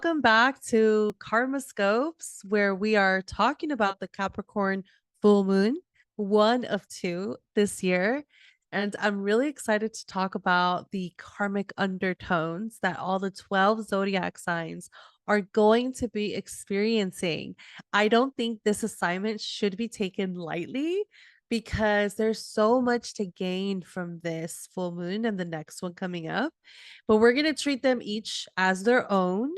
Welcome back to Karmascopes, where we are talking about the Capricorn full moon, one of two this year. And I'm really excited to talk about the karmic undertones that all the 12 zodiac signs are going to be experiencing. I don't think this assignment should be taken lightly because there's so much to gain from this full moon and the next one coming up. But we're going to treat them each as their own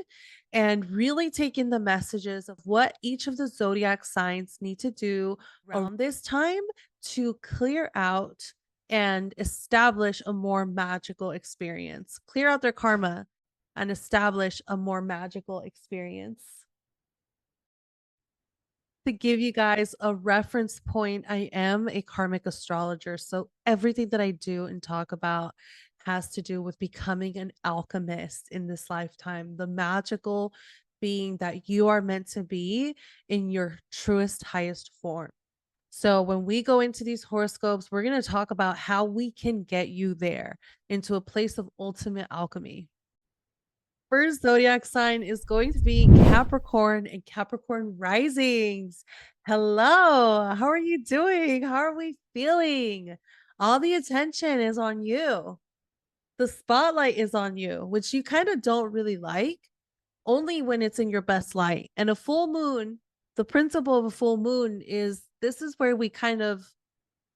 and really take in the messages of what each of the zodiac signs need to do around this time to clear out and establish a more magical experience, clear out their karma and establish a more magical experience. To give you guys a reference point, I am a karmic astrologer. So everything that I do and talk about has to do with becoming an alchemist in this lifetime, the magical being that you are meant to be in your truest, highest form. So when we go into these horoscopes, we're going to talk about how we can get you there into a place of ultimate alchemy. First zodiac sign is going to be Capricorn and Capricorn risings. Hello, how are you doing? How are we feeling? All the attention is on you. The spotlight is on you, which you kind of don't really like, only when it's in your best light. And a full moon, the principle of a full moon is this is where we kind of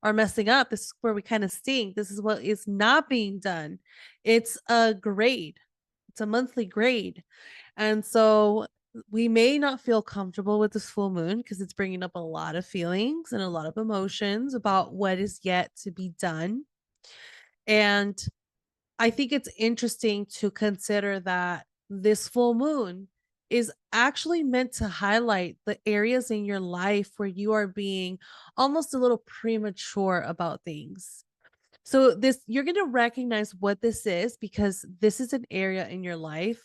are messing up. This is where we kind of stink. This is what is not being done. It's a grade. It's a monthly grade. And so we may not feel comfortable with this full moon because it's bringing up a lot of feelings and a lot of emotions about what is yet to be done. And I think it's interesting to consider that this full moon is actually meant to highlight the areas in your life where you are being almost a little premature about things. So this you're going to recognize what this is because this is an area in your life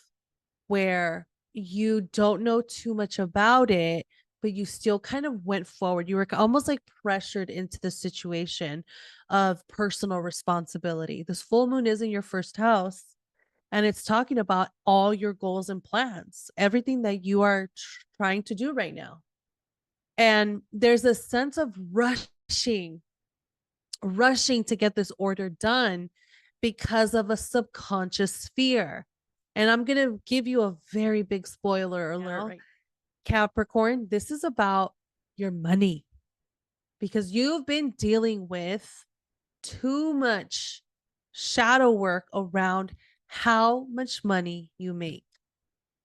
where you don't know too much about it, but you still kind of went forward. You were almost like pressured into the situation of personal responsibility. This full moon is in your first house, and it's talking about all your goals and plans, everything that you are trying to do right now. And there's a sense of rushing to get this order done because of a subconscious fear. And I'm going to give you a very big spoiler alert. Right. Capricorn, this is about your money because you've been dealing with too much shadow work around how much money you make.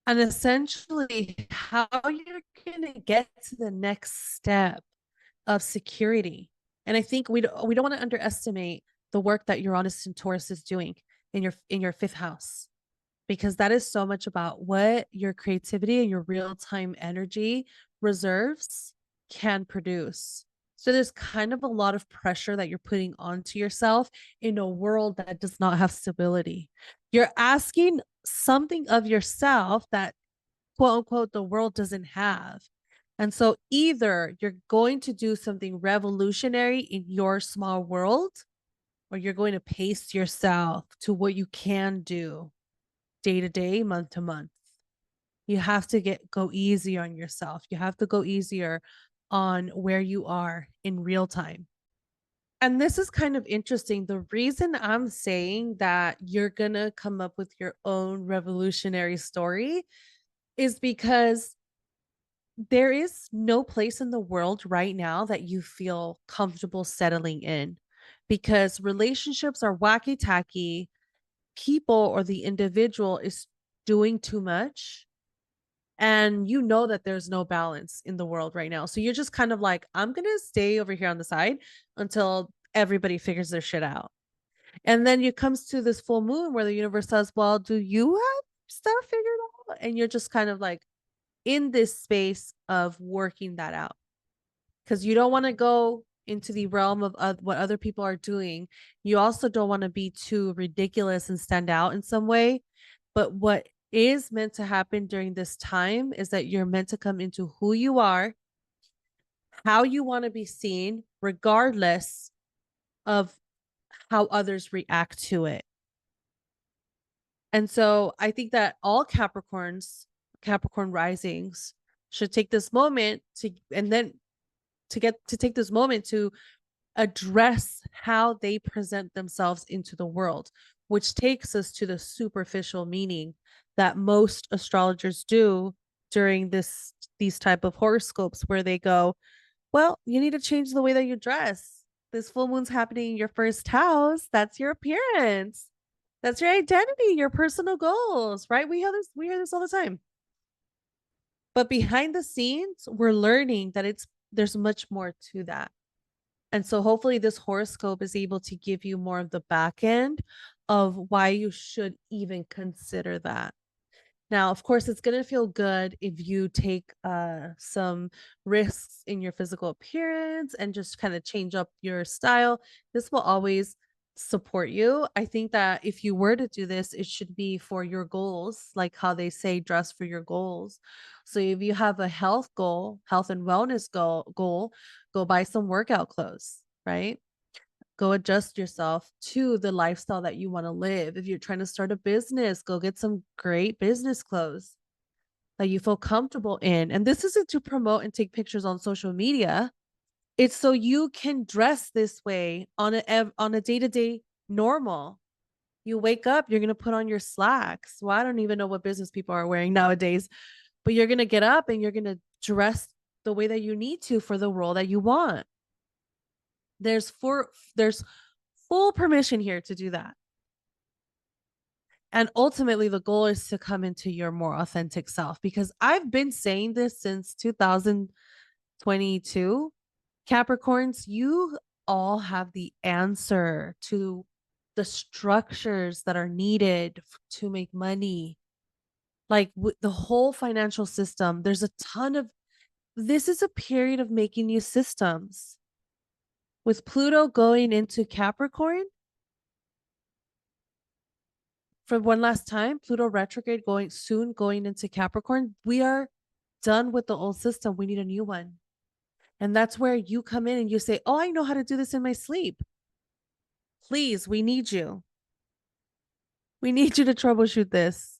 And essentially, how you're going to get to the next step of security. And I think we don't want to underestimate the work that Uranus and Taurus is doing in your fifth house, because that is so much about what your creativity and your real-time energy reserves can produce. So there's kind of a lot of pressure that you're putting onto yourself in a world that does not have stability. You're asking something of yourself that quote unquote the world doesn't have. And so either you're going to do something revolutionary in your small world, or you're going to pace yourself to what you can do day to day, month to month. You have to go easier on yourself. You have to go easier on where you are in real time. And this is kind of interesting. The reason I'm saying that you're going to come up with your own revolutionary story is because there is no place in the world right now that you feel comfortable settling in, because relationships are wacky tacky. People or the individual is doing too much. And you know that there's no balance in the world right now. So you're just kind of like, I'm going to stay over here on the side until everybody figures their shit out. And then it comes to this full moon where the universe says, well, do you have stuff figured out? And you're just kind of like in this space of working that out because you don't want to go into the realm of what other people are doing. You also don't want to be too ridiculous and stand out in some way. But what is meant to happen during this time is that you're meant to come into who you are, how you want to be seen, regardless of how others react to it. And so I think that all Capricorns Capricorn risings should take this moment to take this moment to address how they present themselves into the world, which takes us to the superficial meaning that most astrologers do during these type of horoscopes, where they go, well, you need to change the way that you dress. This full moon's happening in your first house. That's your appearance. That's your identity, your personal goals, right? We hear this all the time. But behind the scenes, we're learning that there's much more to that. And so hopefully this horoscope is able to give you more of the back end of why you should even consider that. Now, of course, it's going to feel good if you take some risks in your physical appearance and just kind of change up your style. This will always support you. I think that if you were to do this, it should be for your goals, like how they say dress for your goals. So if you have a health goal, health and wellness goal, go buy some workout clothes, right? Go adjust yourself to the lifestyle that you want to live. If you're trying to start a business, go get some great business clothes that you feel comfortable in. And this isn't to promote and take pictures on social media. It's so you can dress this way on a day-to-day normal. You wake up, you're going to put on your slacks. Well, I don't even know what business people are wearing nowadays, but you're going to get up and you're going to dress the way that you need to for the role that you want. There's full permission here to do that. And ultimately, the goal is to come into your more authentic self, because I've been saying this since 2022. Capricorns, you all have the answer to the structures that are needed to make money. Like the whole financial system, there's a ton of, this is a period of making new systems. With Pluto going into Capricorn, for one last time, Pluto retrograde going into Capricorn, we are done with the old system. We need a new one. And that's where you come in and you say, oh, I know how to do this in my sleep. Please, we need you. We need you to troubleshoot this.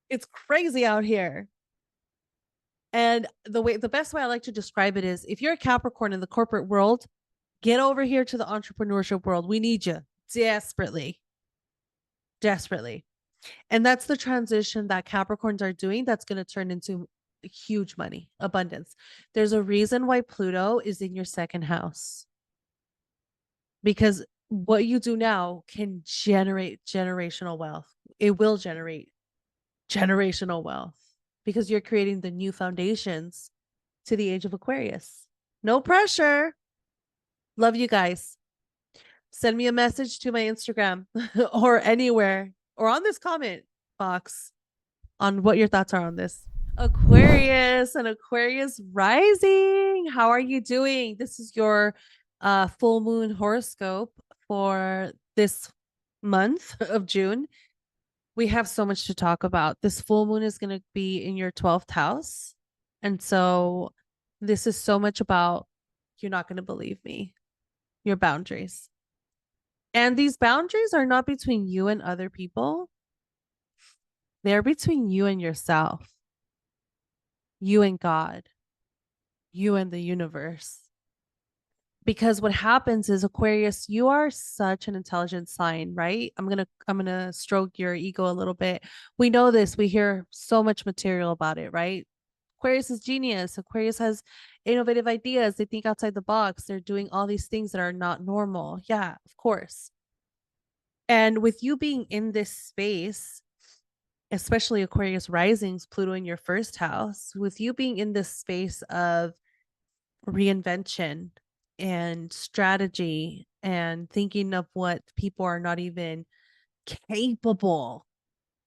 It's crazy out here. And the best way I like to describe it is, if you're a Capricorn in the corporate world, get over here to the entrepreneurship world. We need you desperately. Desperately. And that's the transition that Capricorns are doing that's going to turn into huge money, abundance. There's a reason why Pluto is in your second house, because what you do now can generate generational wealth. It will generate generational wealth because you're creating the new foundations to the age of Aquarius. No pressure. Love you guys. Send me a message to my Instagram or anywhere or on this comment box on what your thoughts are on this. Aquarius and Aquarius rising. How are you doing? This is your full moon horoscope for this month of June. We have so much to talk about. This full moon is going to be in your 12th house. And so this is so much about, you're not going to believe me, your boundaries. And these boundaries are not between you and other people. They're between you and yourself, you and God, you and the universe. Because what happens is, Aquarius, you are such an intelligent sign, right? I'm gonna stroke your ego a little bit. We know this. We hear so much material about it, right? Aquarius is genius. Aquarius has innovative ideas. They think outside the box. They're doing all these things that are not normal. Yeah, of course. And with you being in this space, especially Aquarius risings, Pluto in your first house, with you being in this space of reinvention and strategy and thinking of what people are not even capable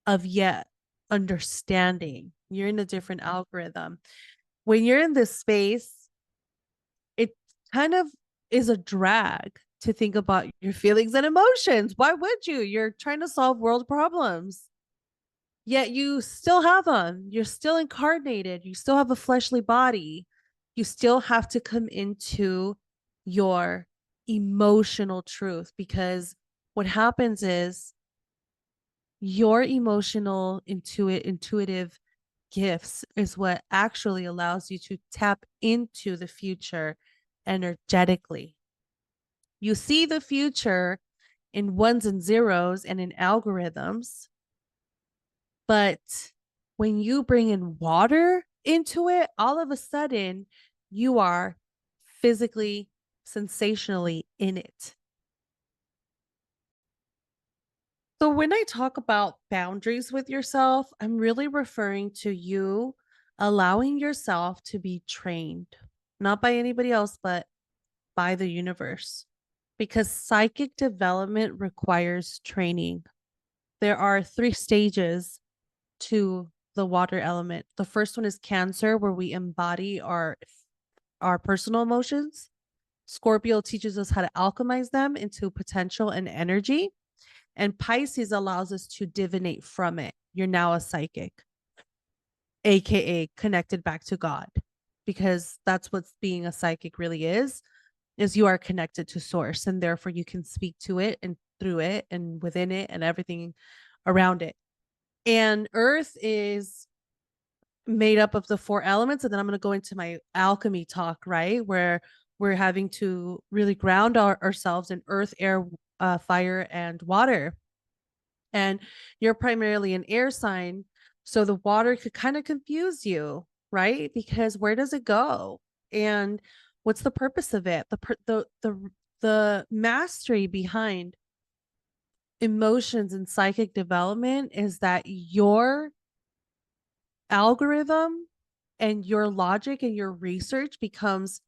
of yet understanding, you're in a different algorithm. When you're in this space, it kind of is a drag to think about your feelings and emotions. Why would you? You're trying to solve world problems, yet you still have them. You're still incarnated. You still have a fleshly body. You still have to come into your emotional truth, because what happens is Your emotional, intuitive gifts is what actually allows you to tap into the future energetically. You see the future in ones and zeros and in algorithms, but when you bring in water into it, all of a sudden you are physically, sensationally in it. So when I talk about boundaries with yourself, I'm really referring to you allowing yourself to be trained, not by anybody else, but by the universe. Because psychic development requires training. There are 3 stages to the water element. The first one is Cancer, where we embody our personal emotions. Scorpio teaches us how to alchemize them into potential and energy. And Pisces allows us to divinate from it. You're now a psychic, aka connected back to God, because that's what being a psychic really is you are connected to source, and therefore you can speak to it and through it and within it and everything around it. And Earth is made up of the 4 elements, and then I'm going to go into my alchemy talk, right, where we're having to really ground ourselves in earth, air, fire, and water. And you're primarily an air sign, so the water could kind of confuse you, right? Because where does it go? And what's the purpose of it? The mastery behind emotions and psychic development is that your algorithm and your logic and your research becomes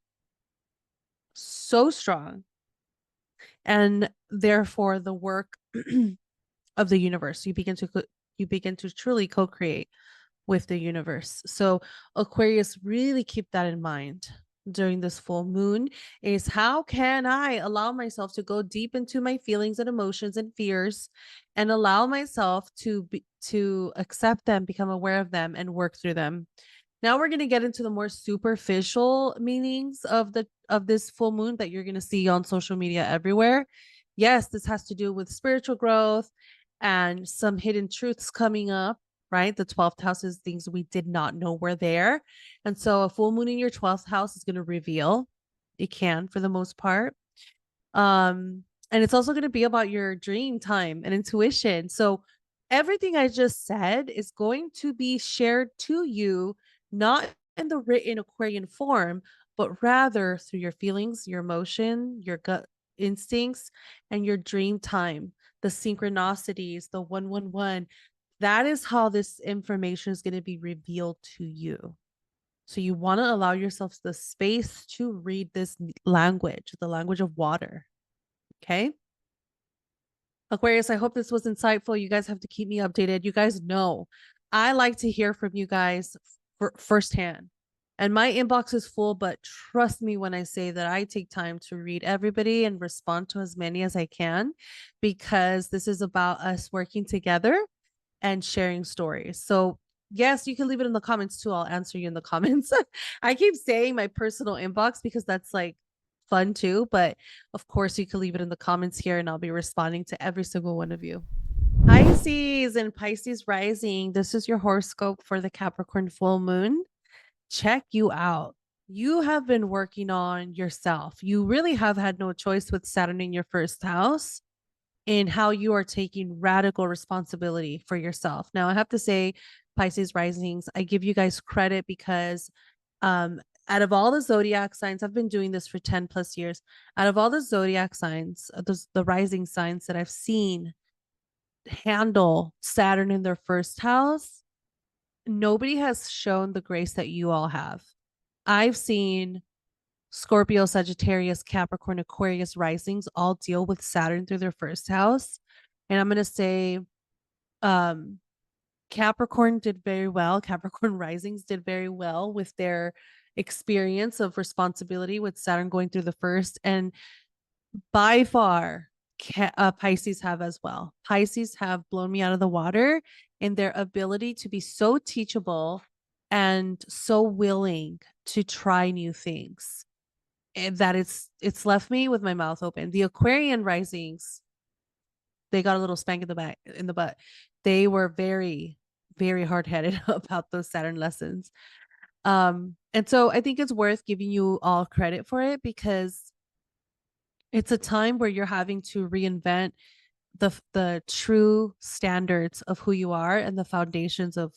so strong, and therefore the work of the universe, you begin to truly co-create with the universe. So Aquarius, really keep that in mind during this full moon, is how can I allow myself to go deep into my feelings and emotions and fears, and allow myself to accept them, become aware of them, and work through them. Now we're going to get into the more superficial meanings of this full moon that you're going to see on social media everywhere. Yes, this has to do with spiritual growth and some hidden truths coming up, right? The 12th house is things we did not know were there. And so a full moon in your 12th house is going to reveal, it can for the most part. And it's also going to be about your dream time and intuition. So everything I just said is going to be shared to you, not in the written Aquarian form, but rather through your feelings, your emotion, your gut instincts, and your dream time, the synchronicities, the 111. That is how this information is going to be revealed to you. So you want to allow yourself the space to read this language, the language of water. Okay. Aquarius, I hope this was insightful. You guys have to keep me updated. You guys know I like to hear from you guys firsthand. And my inbox is full, but trust me when I say that I take time to read everybody and respond to as many as I can, because this is about us working together and sharing stories. So yes, you can leave it in the comments too. I'll answer you in the comments. I keep saying my personal inbox because that's like fun too, but of course you can leave it in the comments here and I'll be responding to every single one of you. Pisces and Pisces rising, this is your horoscope for the Capricorn full moon. Check you out. You have been working on yourself. You really have had no choice with Saturn in your first house in how you are taking radical responsibility for yourself. Now, I have to say, Pisces risings, I give you guys credit because out of all the zodiac signs, I've been doing this for 10 plus years. Out of all the zodiac signs, the rising signs that I've seen handle Saturn in their first house, nobody has shown the grace that you all have. I've seen Scorpio, Sagittarius, Capricorn, Aquarius risings all deal with Saturn through their first house. And I'm going to say Capricorn did very well. Capricorn risings did very well with their experience of responsibility with Saturn going through the first. And by far, Pisces have as well. Pisces have blown me out of the water in their ability to be so teachable and so willing to try new things, and that it's left me with my mouth open. The Aquarian risings, they got a little spank in the butt. they were very, very hard-headed about those Saturn lessons. And so I think it's worth giving you all credit for it, because it's a time where you're having to reinvent the true standards of who you are and the foundations of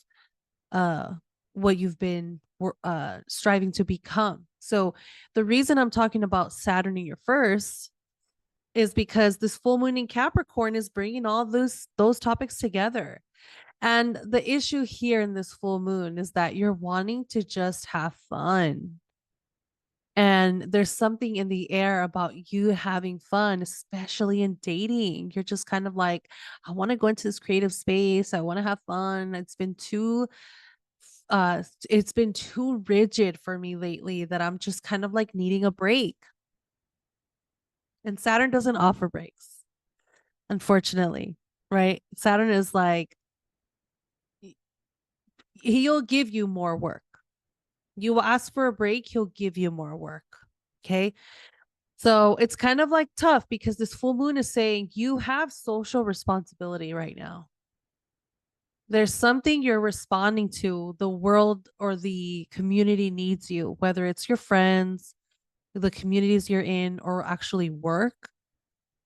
uh what you've been striving to become. So the reason I'm talking about Saturn in your first is because this full moon in Capricorn is bringing all those topics together. And the issue here in this full moon is that you're wanting to just have fun. And there's something in the air about you having fun, especially in dating. You're just kind of like, I want to go into this creative space. I want to have fun. It's been too rigid for me lately that I'm just kind of like needing a break. And Saturn doesn't offer breaks, unfortunately, right? Saturn is like, he'll give you more work. You will ask for a break, he'll give you more work. Okay. So it's kind of like tough because this full moon is saying you have social responsibility right now. There's something you're responding to. The world or the community needs you, whether it's your friends, the communities you're in, or actually work.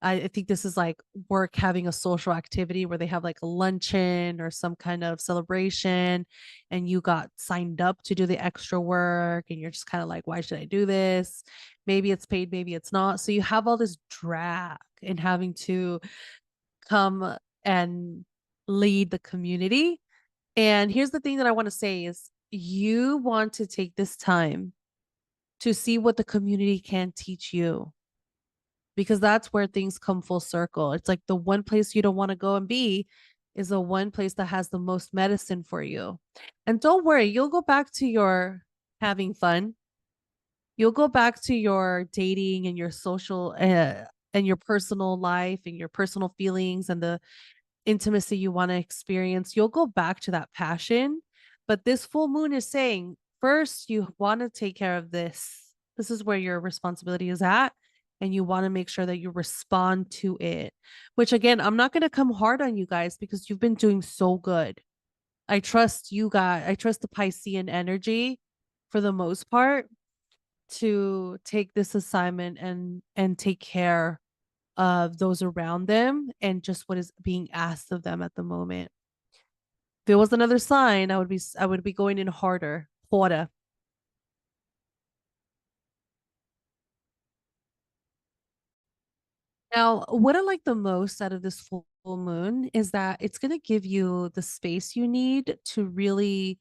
I think this is like work having a social activity where they have like a luncheon or some kind of celebration, and you got signed up to do the extra work and you're just kind of like, why should I do this? Maybe it's paid, maybe it's not. So you have all this drag in having to come and lead the community. And here's the thing that I want to say is you want to take this time to see what the community can teach you, because that's where things come full circle. It's like the one place you don't want to go and be is the one place that has the most medicine for you. And don't worry, you'll go back to your having fun. You'll go back to your dating and your social and your personal life and your personal feelings and the intimacy you want to experience. You'll go back to that passion. But this full moon is saying, first, you want to take care of this. This is where your responsibility is at. And you want to make sure that you respond to it, which again, I'm not going to come hard on you guys because you've been doing so good. I trust you guys. I trust the Piscean energy for the most part to take this assignment and take care of those around them and just what is being asked of them at the moment. If it was another sign, I would be going in harder. Now, what I like the most out of this full moon is that it's going to give you the space you need to really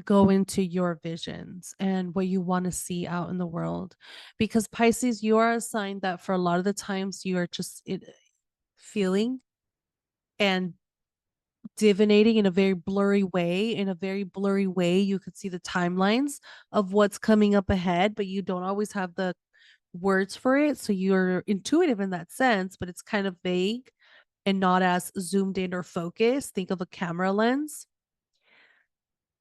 go into your visions and what you want to see out in the world. Because Pisces, you are a sign that for a lot of the times you are just feeling and divinating in a very blurry way. In a very blurry way, you could see the timelines of what's coming up ahead, but you don't always have the words for it. So you're intuitive in that sense, but it's kind of vague and not as zoomed in or focused. Think of a camera lens.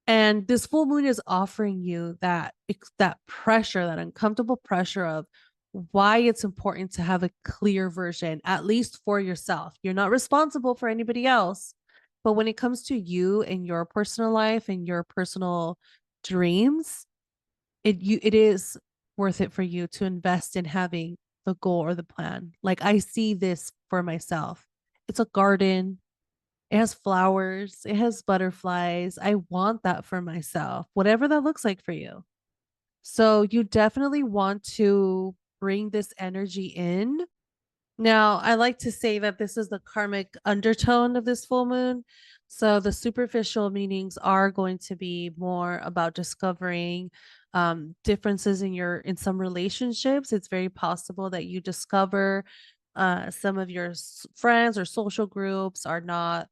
And this full moon is offering you that pressure, that uncomfortable pressure of why it's important to have a clear version, at least for yourself. You're not responsible for anybody else. But when it comes to you and your personal life and your personal dreams, it is worth it for you to invest in having the goal or the plan. Like I see this for myself. It's a garden. It has flowers, it has butterflies. I want that for myself, whatever that looks like for you. So you definitely want to bring this energy in. Now, I like to say that this is the karmic undertone of this full moon. So the superficial meanings are going to be more about discovering differences in some relationships. It's very possible that you discover some of your friends or social groups are not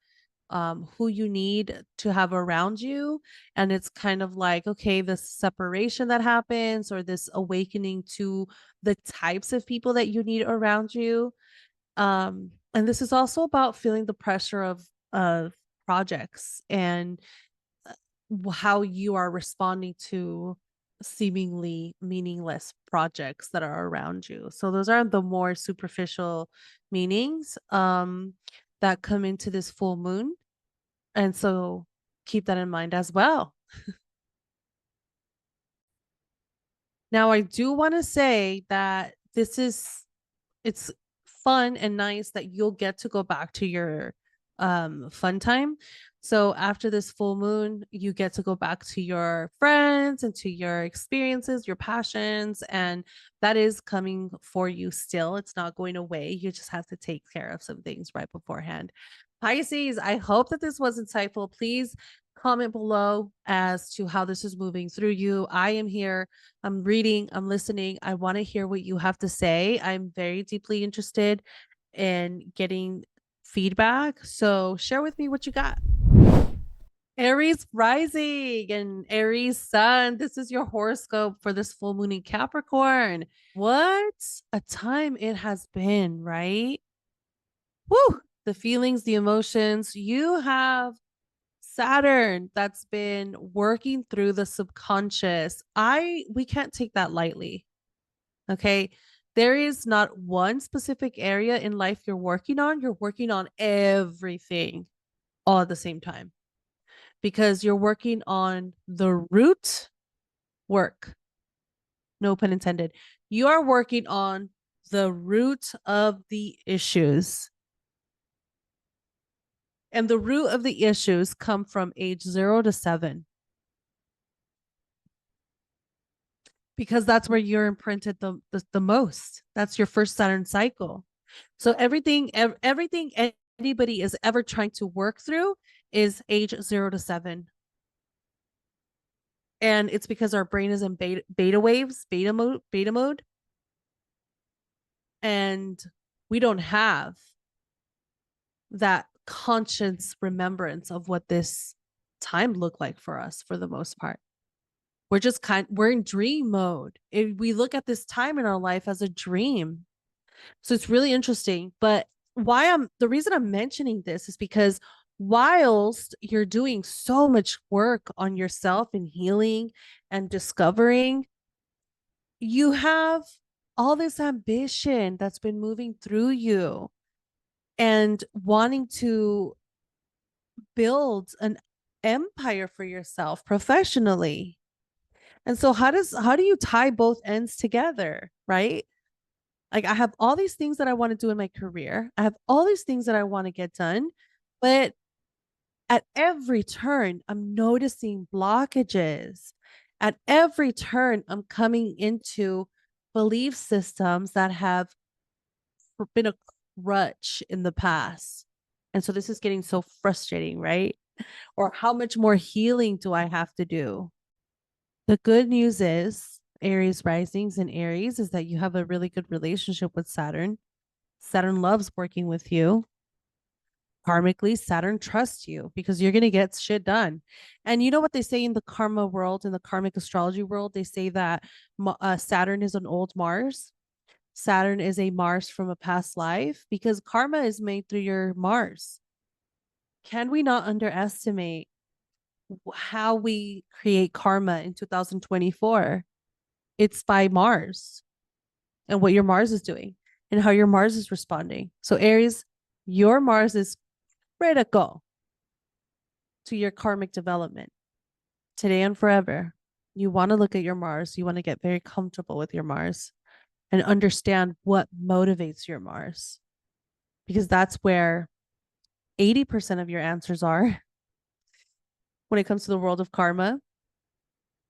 who you need to have around you. And it's kind of like, okay, this separation that happens or this awakening to the types of people that you need around you. And this is also about feeling the pressure of projects and how you are responding to seemingly meaningless projects that are around you. So those are the more superficial meanings. that come into this full moon. And so keep that in mind as well. Now, I do want to say that it's fun and nice that you'll get to go back to your fun time. So after this full moon, you get to go back to your friends and to your experiences, your passions, and that is coming for you still. It's not going away. You just have to take care of some things right beforehand. Pisces, I hope that this was insightful. Please comment below as to how this is moving through you. I am here. I'm reading, I'm listening. I want to hear what you have to say. I'm very deeply interested in getting feedback. So share with me what you got. Aries rising and Aries sun. This is your horoscope for this full moon in Capricorn. What a time it has been, right? Woo! The feelings, the emotions. You have Saturn that's been working through the subconscious. We can't take that lightly. Okay. There is not one specific area in life you're working on everything all at the same time because you're working on the root work. No pun intended. You are working on the root of the issues. And the root of the issues come from age 0 to 7. Because that's where you're imprinted the most. That's your first Saturn cycle. So everything anybody is ever trying to work through is age 0 to 7. And it's because our brain is in beta waves, beta mode. And we don't have that conscious remembrance of what this time looked like for us for the most part. We're in dream mode. We look at this time in our life as a dream. So it's really interesting. But the reason I'm mentioning this is because whilst you're doing so much work on yourself and healing and discovering, you have all this ambition that's been moving through you and wanting to build an empire for yourself professionally. And so how do you tie both ends together, right? Like I have all these things that I want to do in my career. I have all these things that I want to get done, but at every turn, I'm noticing blockages. At every turn, I'm coming into belief systems that have been a crutch in the past. And so this is getting so frustrating, right? Or how much more healing do I have to do? The good news is, Aries risings and Aries, is that you have a really good relationship with Saturn. Saturn loves working with you. Karmically, Saturn trusts you because you're going to get shit done. And you know what they say in the karma world, in the karmic astrology world? They say that Saturn is an old Mars. Saturn is a Mars from a past life because karma is made through your Mars. Can we not underestimate how we create karma in 2024? It's by Mars and what your Mars is doing and how your Mars is responding. So Aries, your Mars is critical to your karmic development today and forever. You want to look at your Mars. You want to get very comfortable with your Mars and understand what motivates your Mars, because that's where 80% of your answers are when it comes to the world of karma.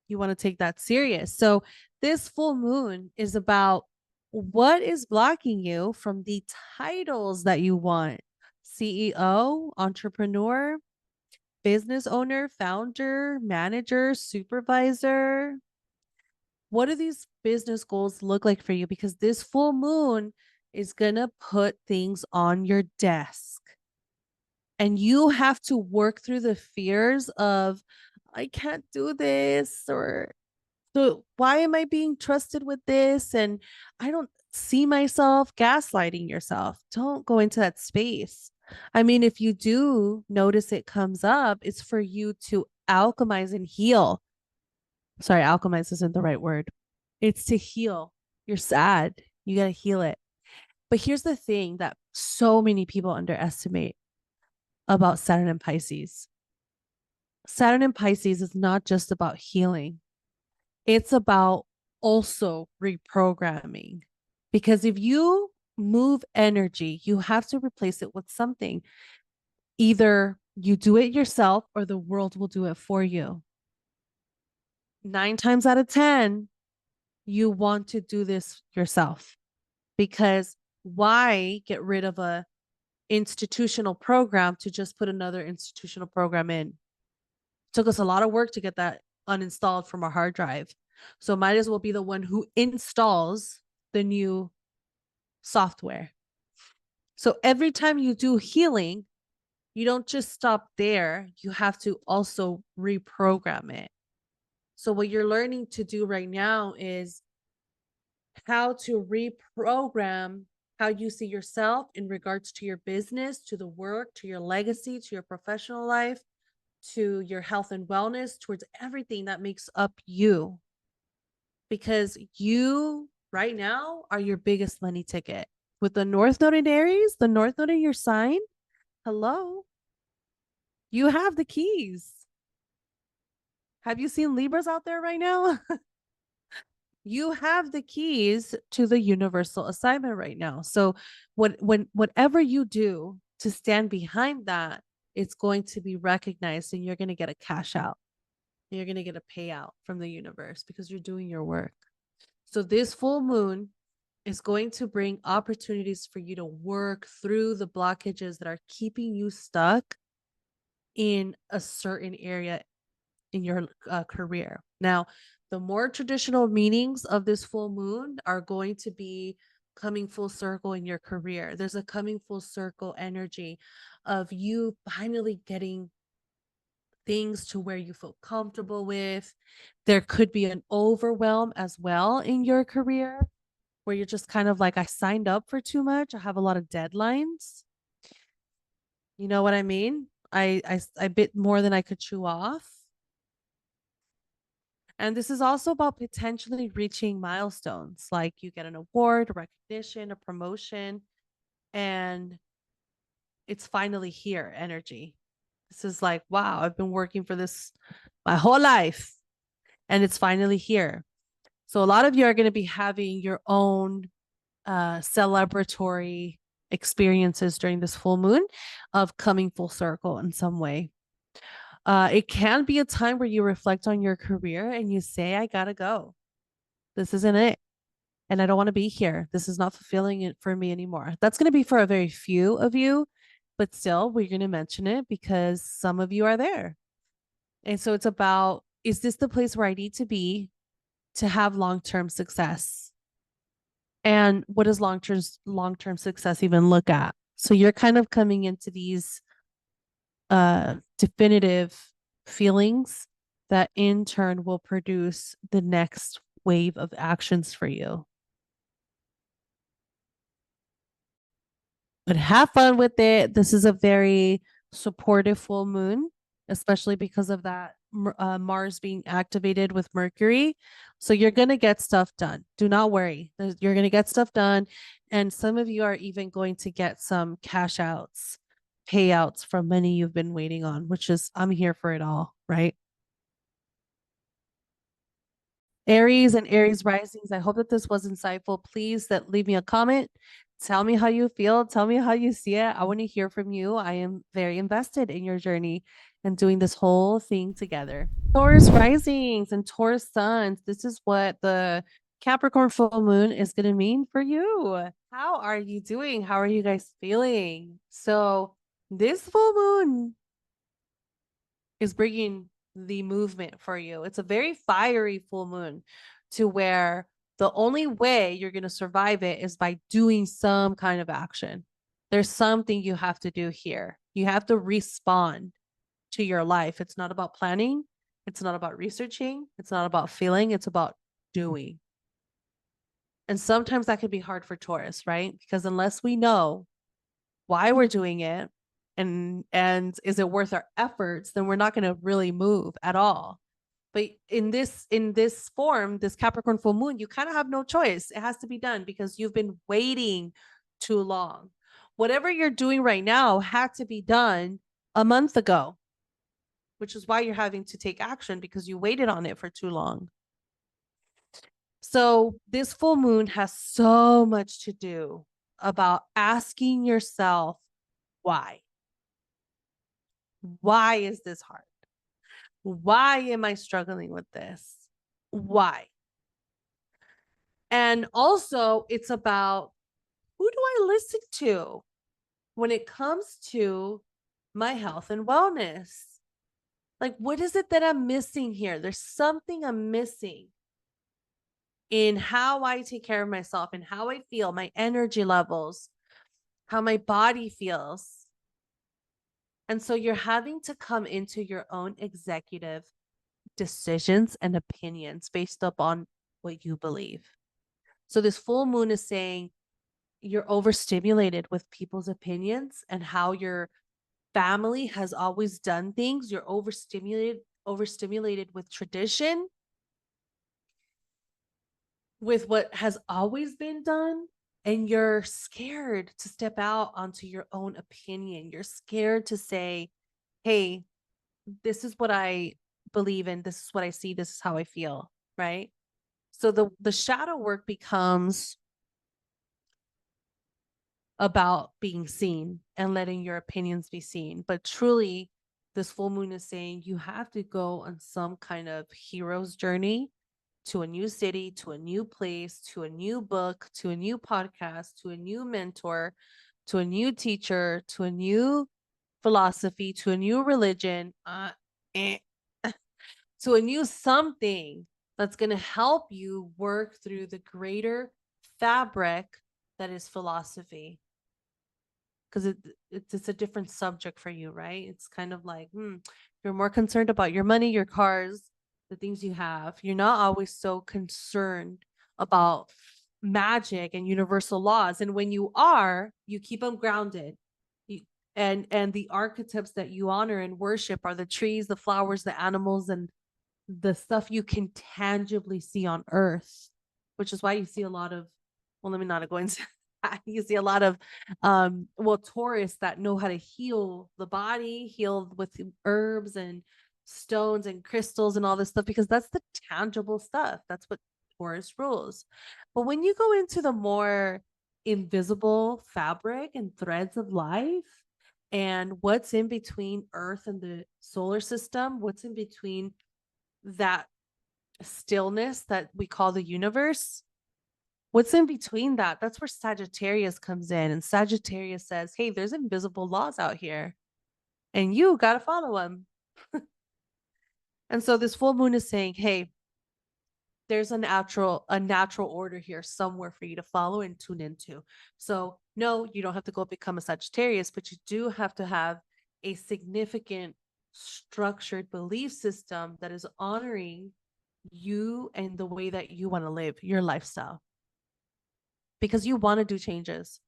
You want to take that serious. So this full moon is about what is blocking you from the titles that you want. CEO, entrepreneur, business owner, founder, manager, supervisor. What do these business goals look like for you? Because this full moon is going to put things on your desk. And you have to work through the fears of, I can't do this, or so why am I being trusted with this? And I don't see myself. Gaslighting yourself. Don't go into that space. I mean, if you do notice it comes up, it's for you to alchemize and heal. Sorry, alchemize isn't the right word. It's to heal. You're sad. You got to heal it. But here's the thing that so many people underestimate about Saturn and Pisces. Saturn and Pisces is not just about healing. It's about also reprogramming. Because if you move energy, you have to replace it with something. Either you do it yourself or the world will do it for you. 9 times out of 10, you want to do this yourself, because why get rid of a institutional program to just put another institutional program in? It took us a lot of work to get that uninstalled from our hard drive. So might as well be the one who installs the new software. So every time you do healing, you don't just stop there. You have to also reprogram it. So what you're learning to do right now is how to reprogram how you see yourself in regards to your business, to the work, to your legacy, to your professional life, to your health and wellness, towards everything that makes up you. Because you right now are your biggest money ticket. With the North Node in Aries, the North Node in your sign, hello, you have the keys. Have you seen Libras out there right now? You have the keys to the universal assignment right now. So whatever you do to stand behind that, it's going to be recognized, and you're going to get a cash out. You're going to get a payout from the universe because you're doing your work. So this full moon is going to bring opportunities for you to work through the blockages that are keeping you stuck in a certain area in your career. Now, the more traditional meanings of this full moon are going to be coming full circle in your career. There's a coming full circle energy of you finally getting things to where you feel comfortable with. There could be an overwhelm as well in your career, where you're just kind of like, I signed up for too much. I have a lot of deadlines. You know what I mean? I bit more than I could chew off. And this is also about potentially reaching milestones, like you get an award, a recognition, a promotion, and it's finally here energy. This is like, wow, I've been working for this my whole life, and it's finally here. So a lot of you are going to be having your own celebratory experiences during this full moon of coming full circle in some way. It can be a time where you reflect on your career and you say, I gotta go. This isn't it. And I don't want to be here. This is not fulfilling it for me anymore. That's going to be for a very few of you, but still, we're going to mention it because some of you are there. And so it's about, is this the place where I need to be to have long-term success? And what does long-term success even look at? So you're kind of coming into these definitive feelings that in turn will produce the next wave of actions for you. But have fun with it. This is a very supportive full moon, especially because of that Mars being activated with Mercury. So you're going to get stuff done. Do not worry. You're going to get stuff done. And some of you are even going to get some cash outs, payouts from money you've been waiting on, which is, I'm here for it all, right? Aries and Aries risings, I hope that this was insightful. Please leave me a comment. Tell me how you feel. Tell me how you see it. I want to hear from you. I am very invested in your journey and doing this whole thing together. Taurus risings and Taurus suns. This is what the Capricorn full moon is going to mean for you. How are you doing? How are you guys feeling? So this full moon is bringing the movement for you. It's a very fiery full moon, to where the only way you're going to survive it is by doing some kind of action. There's something you have to do here. You have to respond to your life. It's not about planning. It's not about researching. It's not about feeling. It's about doing. And sometimes that can be hard for Taurus, right? Because unless we know why we're doing it, and is it worth our efforts, then we're not going to really move at all. But in this form, this Capricorn full moon, you kind of have no choice. It has to be done because you've been waiting too long. Whatever you're doing right now had to be done a month ago, which is why you're having to take action, because you waited on it for too long. So this full moon has so much to do about asking yourself, why? Why is this hard? Why am I struggling with this? Why? And also, it's about, who do I listen to when it comes to my health and wellness? Like, what is it that I'm missing here? There's something I'm missing in how I take care of myself and how I feel, my energy levels, how my body feels. And so you're having to come into your own executive decisions and opinions based upon what you believe. So this full moon is saying you're overstimulated with people's opinions and how your family has always done things. You're overstimulated with tradition, with what has always been done. And you're scared to step out onto your own opinion. You're scared to say, hey, this is what I believe in. This is what I see. This is how I feel. Right. So the shadow work becomes about being seen and letting your opinions be seen. But truly, this full moon is saying you have to go on some kind of hero's journey to a new city, to a new place, to a new book, to a new podcast, to a new mentor, to a new teacher, to a new philosophy, to a new religion, to a new something that's going to help you work through the greater fabric that is philosophy. Because it's a different subject for you, right? It's kind of like, you're more concerned about your money, your cars, the things you have. You're not always so concerned about magic and universal laws. And when you are, you keep them grounded. And the archetypes that you honor and worship are the trees, the flowers, the animals, and the stuff you can tangibly see on Earth, which is why you see a lot of, well, let me not go into that. You see a lot of Taurus that know how to heal the body, heal with herbs and stones and crystals and all this stuff, because that's the tangible stuff. That's what Taurus rules. But when you go into the more invisible fabric and threads of life, and what's in between Earth and the solar system, what's in between that stillness that we call the universe, what's in between that, that's where Sagittarius comes in. And Sagittarius says, hey, there's invisible laws out here and you got to follow them. And so this full moon is saying, hey, there's a natural order here somewhere for you to follow and tune into. So no, you don't have to go become a Sagittarius, but you do have to have a significant structured belief system that is honoring you and the way that you want to live your lifestyle, because you want to do changes.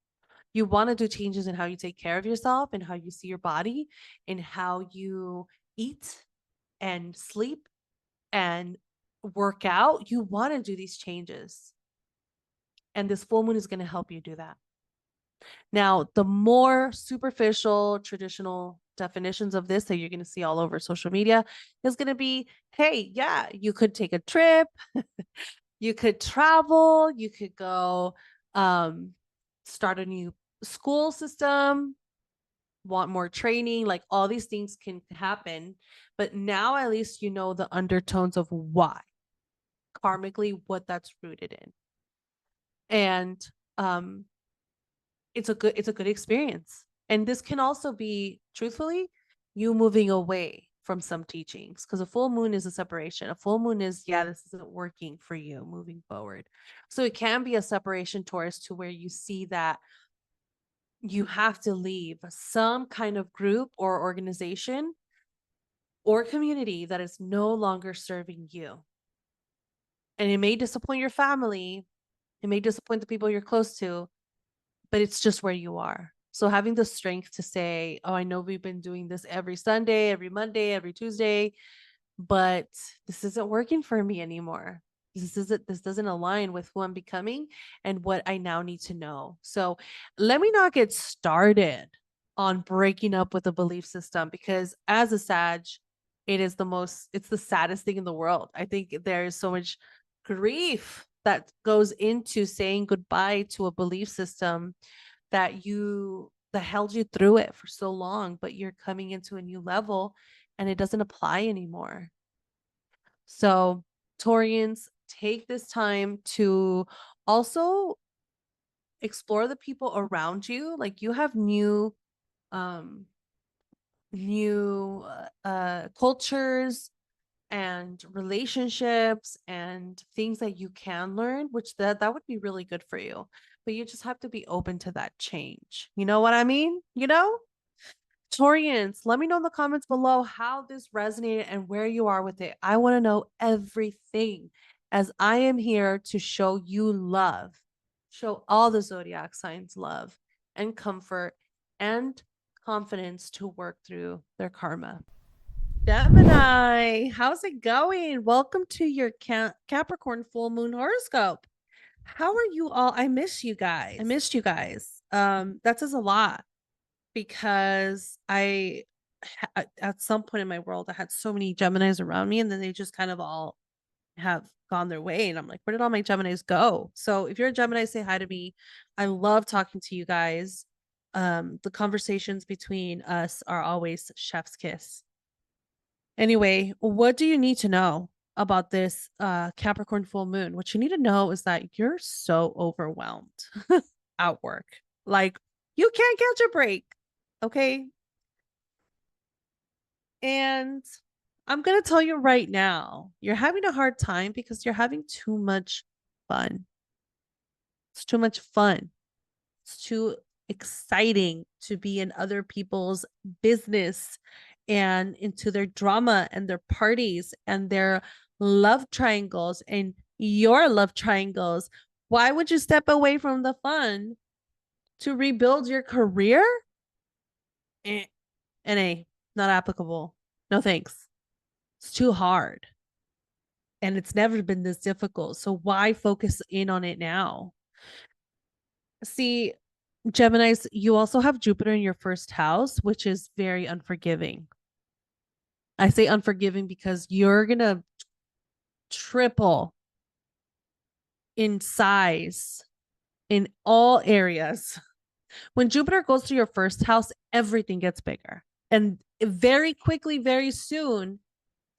You want to do changes in how you take care of yourself and how you see your body and how you eat and sleep and work out. You want to do these changes. And this full moon is going to help you do that. Now, the more superficial, traditional definitions of this that you're going to see all over social media is going to be, hey, yeah, you could take a trip, you could travel, you could go start a new school system, want more training, like all these things can happen. But now at least you know the undertones of why, karmically, what that's rooted in. And it's a good experience. And this can also be, truthfully, you moving away from some teachings, because a full moon is a separation. A full moon is, yeah, this isn't working for you moving forward. So it can be a separation, Taurus, to where you see that you have to leave some kind of group or organization or community that is no longer serving you. And it may disappoint your family, it may disappoint the people you're close to, but it's just where you are. So having the strength to say, oh, I know we've been doing this every Sunday, every Monday, every Tuesday, but this isn't working for me anymore. This doesn't align with who I'm becoming and what I now need to know. So let me not get started on breaking up with a belief system, because as a Sag, it's the saddest thing in the world. I think there is so much grief that goes into saying goodbye to a belief system that held you through it for so long, but you're coming into a new level and it doesn't apply anymore. So Taurians, take this time to also explore the people around you. Like, you have new cultures and relationships and things that you can learn, which that would be really good for you. But you just have to be open to that change. You know what I mean? Taurians, let me know in the comments below how this resonated and where you are with it. I want to know everything, as I am here to show you love, show all the zodiac signs love and comfort and confidence to work through their karma. Gemini, how's it going? Welcome to your Capricorn full moon horoscope. How are you all? I missed you guys. That says a lot, because at some point in my world, I had so many Geminis around me, and then they just kind of all have gone their way. And I'm like, where did all my Geminis go? So if you're a Gemini, say hi to me. I love talking to you guys. The conversations between us are always chef's kiss. Anyway, what do you need to know about this Capricorn full moon? What you need to know is that you're so overwhelmed at work. Like, you can't catch a break. Okay. And I'm going to tell you right now, you're having a hard time because you're having too much fun. It's too much fun. It's too exciting to be in other people's business and into their drama and their parties and their love triangles and your love triangles. Why would you step away from the fun to rebuild your career? NA, not applicable. No thanks. It's too hard. And it's never been this difficult. So why focus in on it now? See, Geminis, you also have Jupiter in your first house, which is very unforgiving. I say unforgiving because you're going to triple in size in all areas. When Jupiter goes to your first house, everything gets bigger. And very quickly, very soon,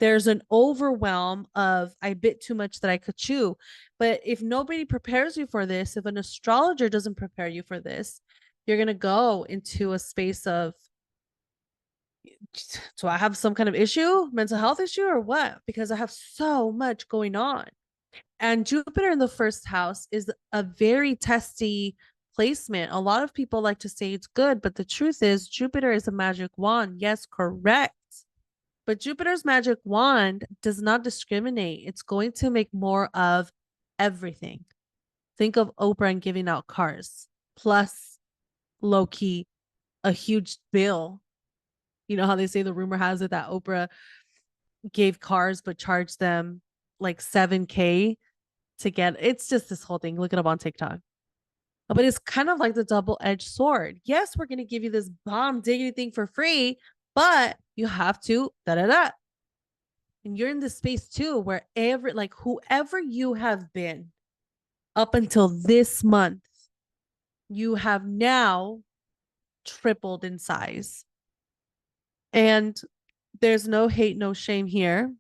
there's an overwhelm of, I bit too much that I could chew. But if nobody prepares you for this, if an astrologer doesn't prepare you for this, you're going to go into a space of, do I have some kind of issue, mental health issue, or what? Because I have so much going on. And Jupiter in the first house is a very testy placement. A lot of people like to say it's good, but the truth is Jupiter is a magic wand. Yes, correct. But Jupiter's magic wand does not discriminate. It's going to make more of everything. Think of Oprah and giving out cars, plus low-key a huge bill. You know how they say, the rumor has it that Oprah gave cars but charged them like $7,000 to get. It's just this whole thing. Look it up on TikTok. But it's kind of like the double-edged sword. Yes, we're going to give you this bomb diggity thing for free, but you have to da-da-da. And you're in this space too, where whoever you have been up until this month, you have now tripled in size. And there's no hate, no shame here.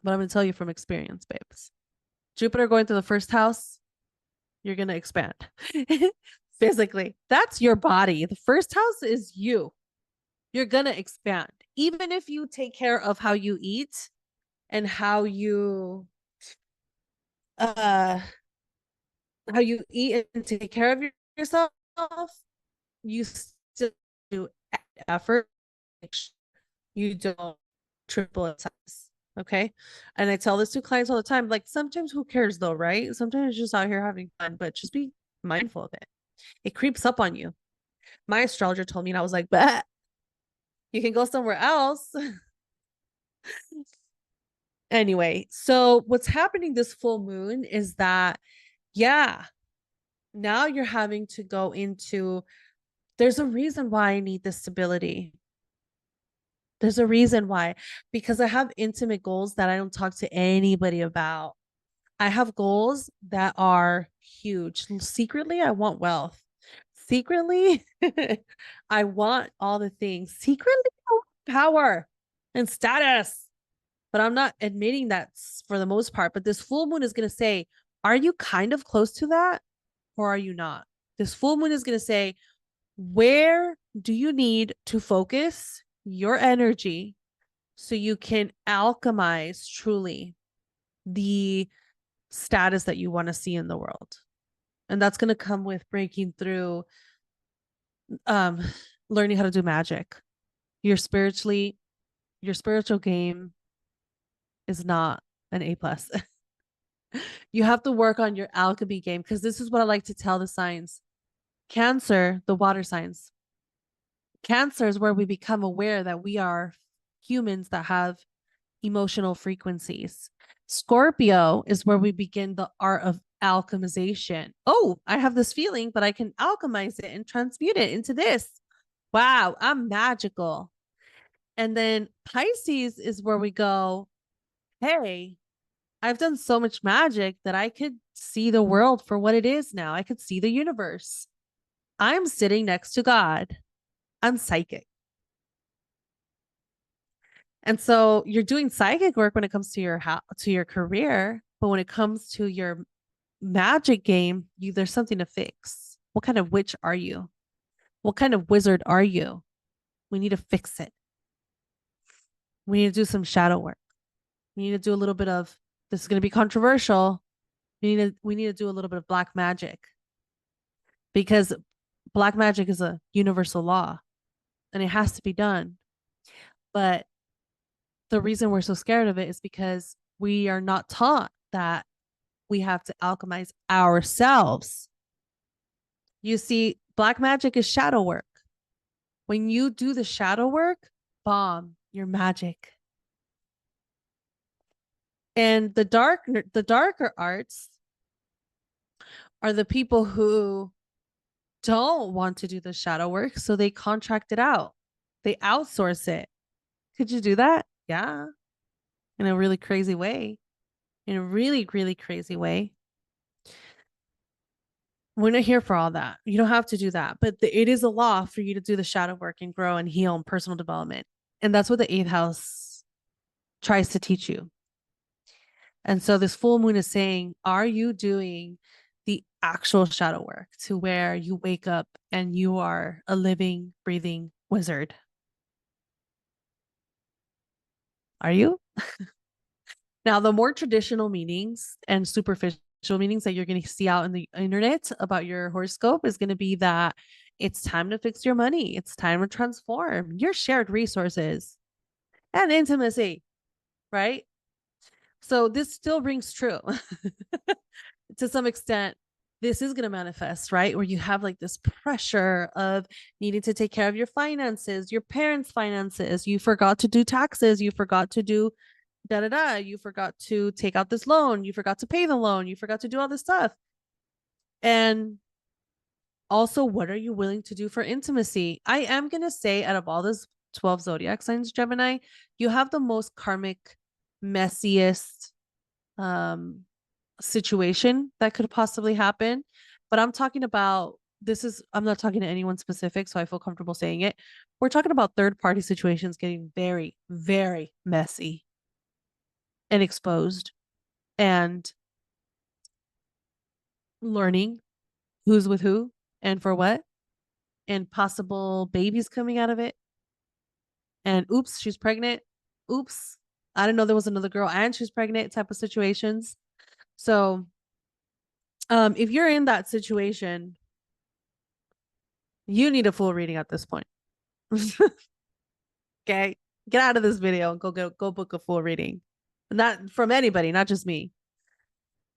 But I'm going to tell you from experience, babes. Jupiter going to the first house, you're going to expand physically. That's your body. The first house is you. You're going to expand. Even if you take care of how you eat and how you eat and take care of yourself, you still do effort. You don't triple in size. Okay. And I tell this to clients all the time. Like, sometimes who cares though, right? Sometimes you're just out here having fun, but just be mindful of it. It creeps up on you. My astrologer told me, and I was like, bah, you can go somewhere else. Anyway, so what's happening this full moon is that, yeah, now you're having to go into, there's a reason why I need this stability. There's a reason why, because I have intimate goals that I don't talk to anybody about. I have goals that are huge. Secretly, I want wealth. Secretly, I want all the things. Secretly, I want power and status. But I'm not admitting that for the most part. But this full moon is going to say, are you kind of close to that or are you not? This full moon is going to say, where do you need to focus your energy so you can alchemize truly the status that you want to see in the world? And that's going to come with breaking through, learning how to do magic. Your spiritual game is not an A plus. You have to work on your alchemy game, because this is what I like to tell the signs. Cancer, the water signs. Cancer is where we become aware that we are humans that have emotional frequencies. Scorpio is where we begin the art of alchemization. Oh, I have this feeling, but I can alchemize it and transmute it into this. Wow, I'm magical. And then Pisces is where we go, hey, I've done so much magic that I could see the world for what it is now. I could see the universe. I'm sitting next to God. I'm psychic. And so you're doing psychic work when it comes to your career, but when it comes to your magic game, there's something to fix. What kind of witch are you? What kind of wizard are you? We need to fix it. We need to do some shadow work. We need to do a little bit of, this is going to be controversial. We need to do a little bit of black magic, because black magic is a universal law and it has to be done. But the reason we're so scared of it is because we are not taught that we have to alchemize ourselves. You see, black magic is shadow work. When you do the shadow work, bomb, you're magic. And the darker arts are the people who don't want to do the shadow work, so they contract it out. They outsource it. Could you do that? Yeah. In a really crazy way. In a really, really crazy way. We're not here for all that. You don't have to do that. But it is a law for you to do the shadow work and grow and heal and personal development. And that's what the 8th house tries to teach you. And so this full moon is saying, are you doing the actual shadow work to where you wake up and you are a living, breathing wizard? Are you? Now, the more traditional meanings and superficial meanings that you're going to see out in the internet about your horoscope is going to be that it's time to fix your money. It's time to transform your shared resources and intimacy, right? So this still rings true. To some extent, this is going to manifest, right? Where you have like this pressure of needing to take care of your finances, your parents' finances. You forgot to do taxes. You forgot to do you forgot to take out this loan, you forgot to pay the loan, you forgot to do all this stuff. And also, what are you willing to do for intimacy? I am going to say, out of all those 12 zodiac signs, Gemini, you have the most karmic, messiest situation that could possibly happen. But I'm talking about, I'm not talking to anyone specific, so I feel comfortable saying it. We're talking about third party situations getting very, very messy and exposed, and learning who's with who and for what, and possible babies coming out of it. And oops, she's pregnant. Oops, I didn't know there was another girl and she's pregnant type of situations. So if you're in that situation, you need a full reading at this point. Okay, get out of this video and go book a full reading. Not from anybody, not just me.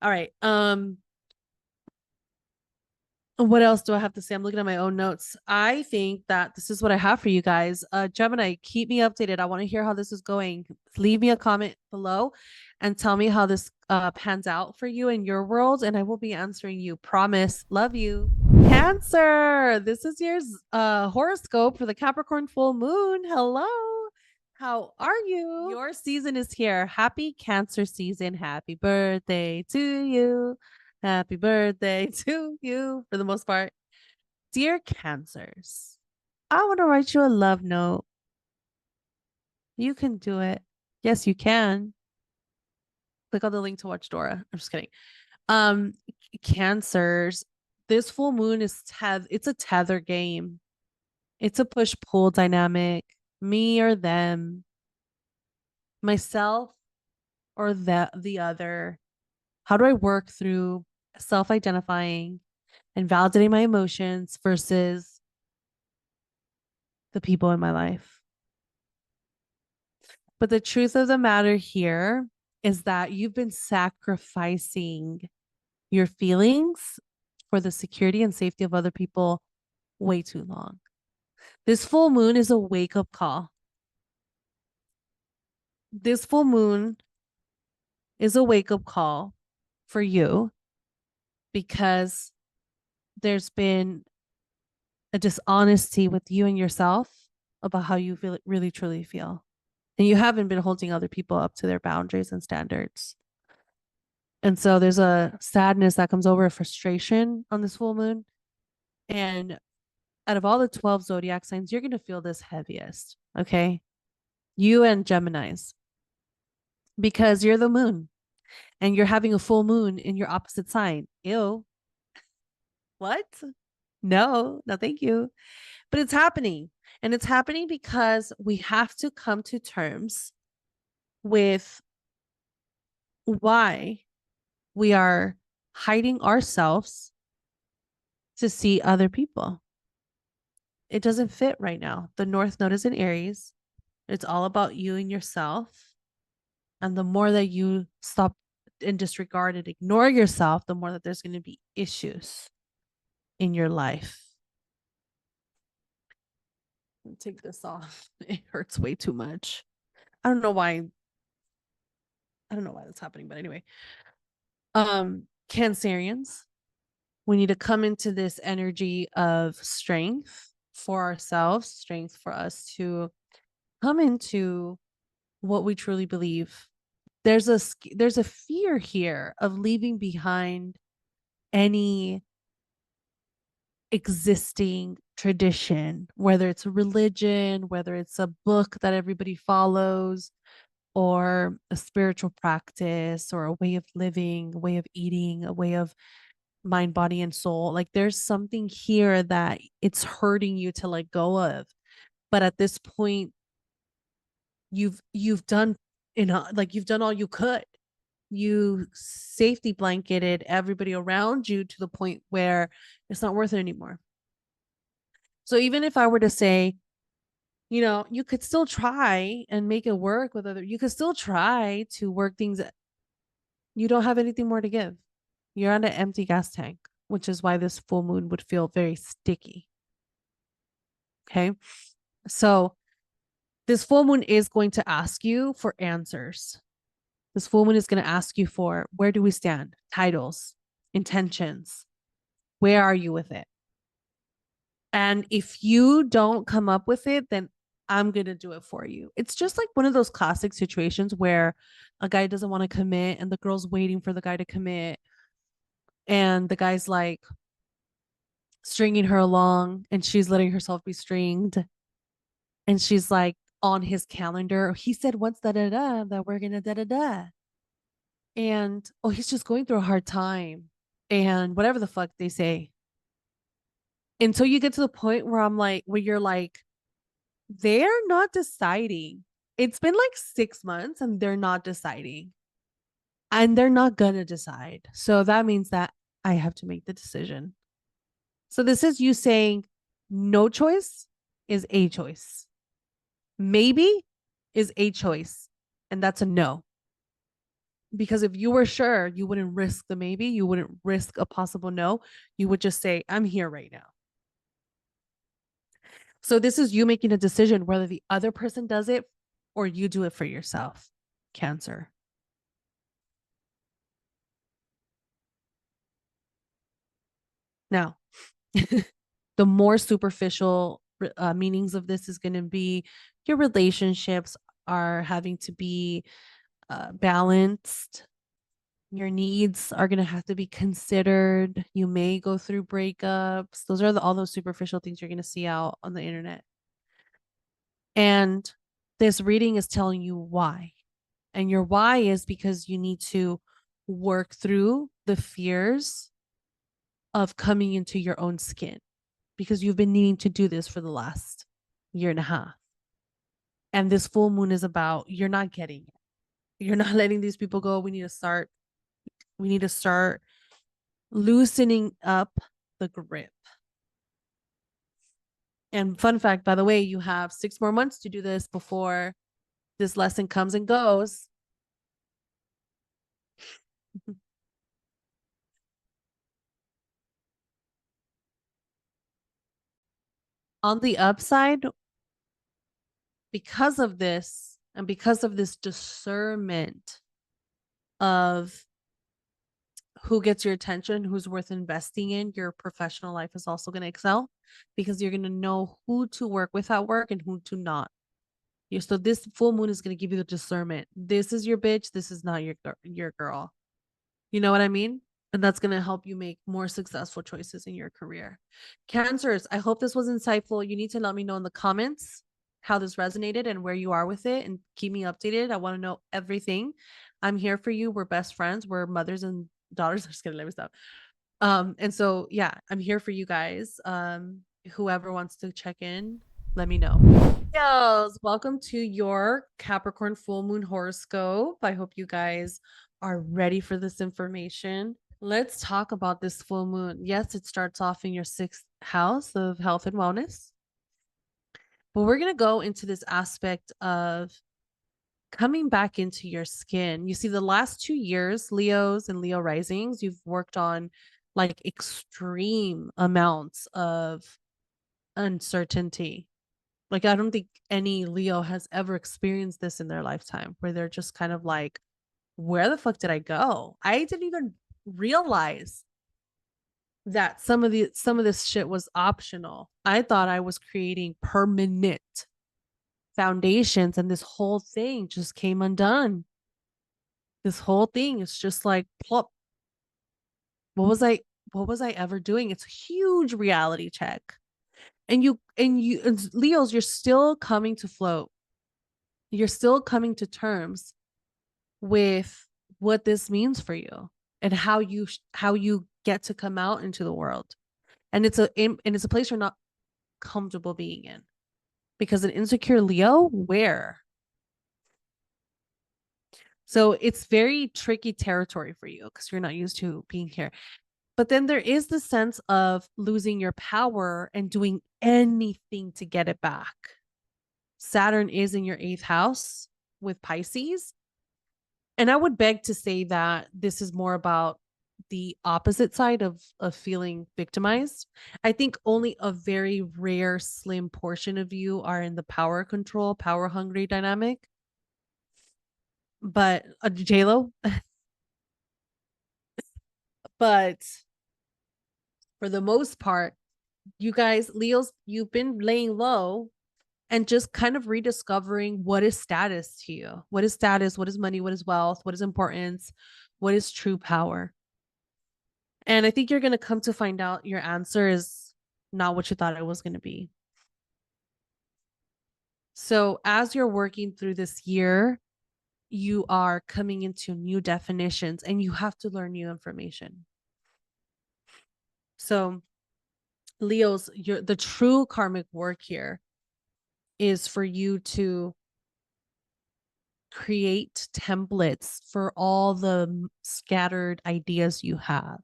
All right. What else do I have to say? I'm looking at my own notes. I think that this is what I have for you guys. Gemini, keep me updated. I want to hear how this is going. Leave me a comment below and tell me how this pans out for you in your world, and I will be answering you. Promise. Love you. Cancer. This is your horoscope for the Capricorn full moon. Hello. How are you? Your season is here. Happy Cancer season. Happy birthday to you. Happy birthday to you, for the most part. Dear Cancers, I want to write you a love note. You can do it. Yes, you can. Click on the link to watch Dora. I'm just kidding. Cancers, this full moon is it's a tether game. It's a push-pull dynamic. Me or them. Myself or the other. How do I work through self-identifying and validating my emotions versus the people in my life? But the truth of the matter here is that you've been sacrificing your feelings for the security and safety of other people way too long. This full moon is a wake-up call. This full moon is a wake-up call for you because there's been a dishonesty with you and yourself about how you really truly feel. And you haven't been holding other people up to their boundaries and standards. And so there's a sadness that comes over, a frustration on this full moon. And out of all the 12 zodiac signs, you're going to feel this heaviest. Okay. You and Geminis, because you're the moon and you're having a full moon in your opposite sign. Ew. What? No, thank you. But it's happening. And it's happening because we have to come to terms with why we are hiding ourselves to see other people. It doesn't fit right now. The North Node is in Aries. It's all about you and yourself. And the more that you stop and disregard and ignore yourself, the more that there's going to be issues in your life. Take this off. It hurts way too much. I don't know why that's happening, but anyway. Cancerians, we need to come into this energy of strength for ourselves, strength for us to come into what we truly believe. There's a fear here of leaving behind any existing tradition, whether it's a religion, whether it's a book that everybody follows, or a spiritual practice, or a way of living, a way of eating, a way of mind, body, and soul. Like there's something here that it's hurting you to let go of. But at this point, you've done you've done all you could. You safety blanketed everybody around you to the point where it's not worth it anymore. So even if I were to say, you could still try and make it work with you could still try to work things. You don't have anything more to give. You're on an empty gas tank, which is why this full moon would feel very sticky. Okay. So this full moon is going to ask you for answers. This full moon is going to ask you for, where do we stand? Titles, intentions. Where are you with it? And if you don't come up with it, then I'm going to do it for you. It's just like one of those classic situations where a guy doesn't want to commit and the girl's waiting for the guy to commit. And the guy's like stringing her along and she's letting herself be stringed. And she's like on his calendar. He said once that we're going to da-da-da. And, he's just going through a hard time. And whatever the fuck they say. Until you get to the point where you're like, they're not deciding. It's been like 6 months and they're not deciding. And they're not going to decide. So that means that I have to make the decision. So this is you saying no choice is a choice. Maybe is a choice. And that's a no. Because if you were sure, you wouldn't risk the maybe, you wouldn't risk a possible no. You would just say, I'm here right now. So this is you making a decision whether the other person does it or you do it for yourself. Cancer. Now, the more superficial meanings of this is going to be your relationships are having to be balanced. Your needs are going to have to be considered. You may go through breakups. Those are all those superficial things you're going to see out on the internet. And this reading is telling you why. And your why is because you need to work through the fears of coming into your own skin, because you've been needing to do this for the last year and a half. And this full moon is about, you're not getting it. You're not letting these people go. We need to start loosening up the grip. And fun fact, by the way, you have 6 more months to do this before this lesson comes and goes. On the upside, because of this and because of this discernment of who gets your attention, who's worth investing in, your professional life is also going to excel, because you're going to know who to work with at work and who to not. So this full moon is going to give you the discernment. This is your bitch. This is not your girl. You know what I mean? And that's going to help you make more successful choices in your career. Cancers, I hope this was insightful. You need to let me know in the comments how this resonated and where you are with it, and keep me updated. I want to know everything. I'm here for you. We're best friends. We're mothers and daughters. I'm just gonna let me stop. And so yeah, I'm here for you guys. Whoever wants to check in, let me know. Yes, welcome to your Capricorn full moon horoscope. I hope you guys are ready for this information. Let's talk about this full moon. Yes, it starts off in your 6th house of health and wellness, but we're going to go into this aspect of coming back into your skin. You see, the last 2 years, Leos and Leo risings, you've worked on like extreme amounts of uncertainty. Like, I don't think any Leo has ever experienced this in their lifetime, where they're just kind of like, where the fuck did I go? I didn't even realize that some of this shit was optional. I thought I was creating permanent foundations, and this whole thing just came undone. This whole thing is just like plop. What was I ever doing? It's a huge reality check. And Leos, you're still coming to float. You're still coming to terms with what this means for you and how you get to come out into the world. And it's a place you're not comfortable being in, because an insecure Leo, where? So it's very tricky territory for you because you're not used to being here. But then there is the sense of losing your power and doing anything to get it back. Saturn is in your 8th house with Pisces. And I would beg to say that this is more about the opposite side of feeling victimized. I think only a very rare, slim portion of you are in the power control, power hungry dynamic. But J-Lo. But for the most part, you guys, Leos, you've been laying low and just kind of rediscovering what is status to you. What is status? What is money? What is wealth? What is importance? What is true power? And I think you're going to come to find out your answer is not what you thought it was going to be. So as you're working through this year, you are coming into new definitions and you have to learn new information. So Leos, the true karmic work here is for you to create templates for all the scattered ideas you have.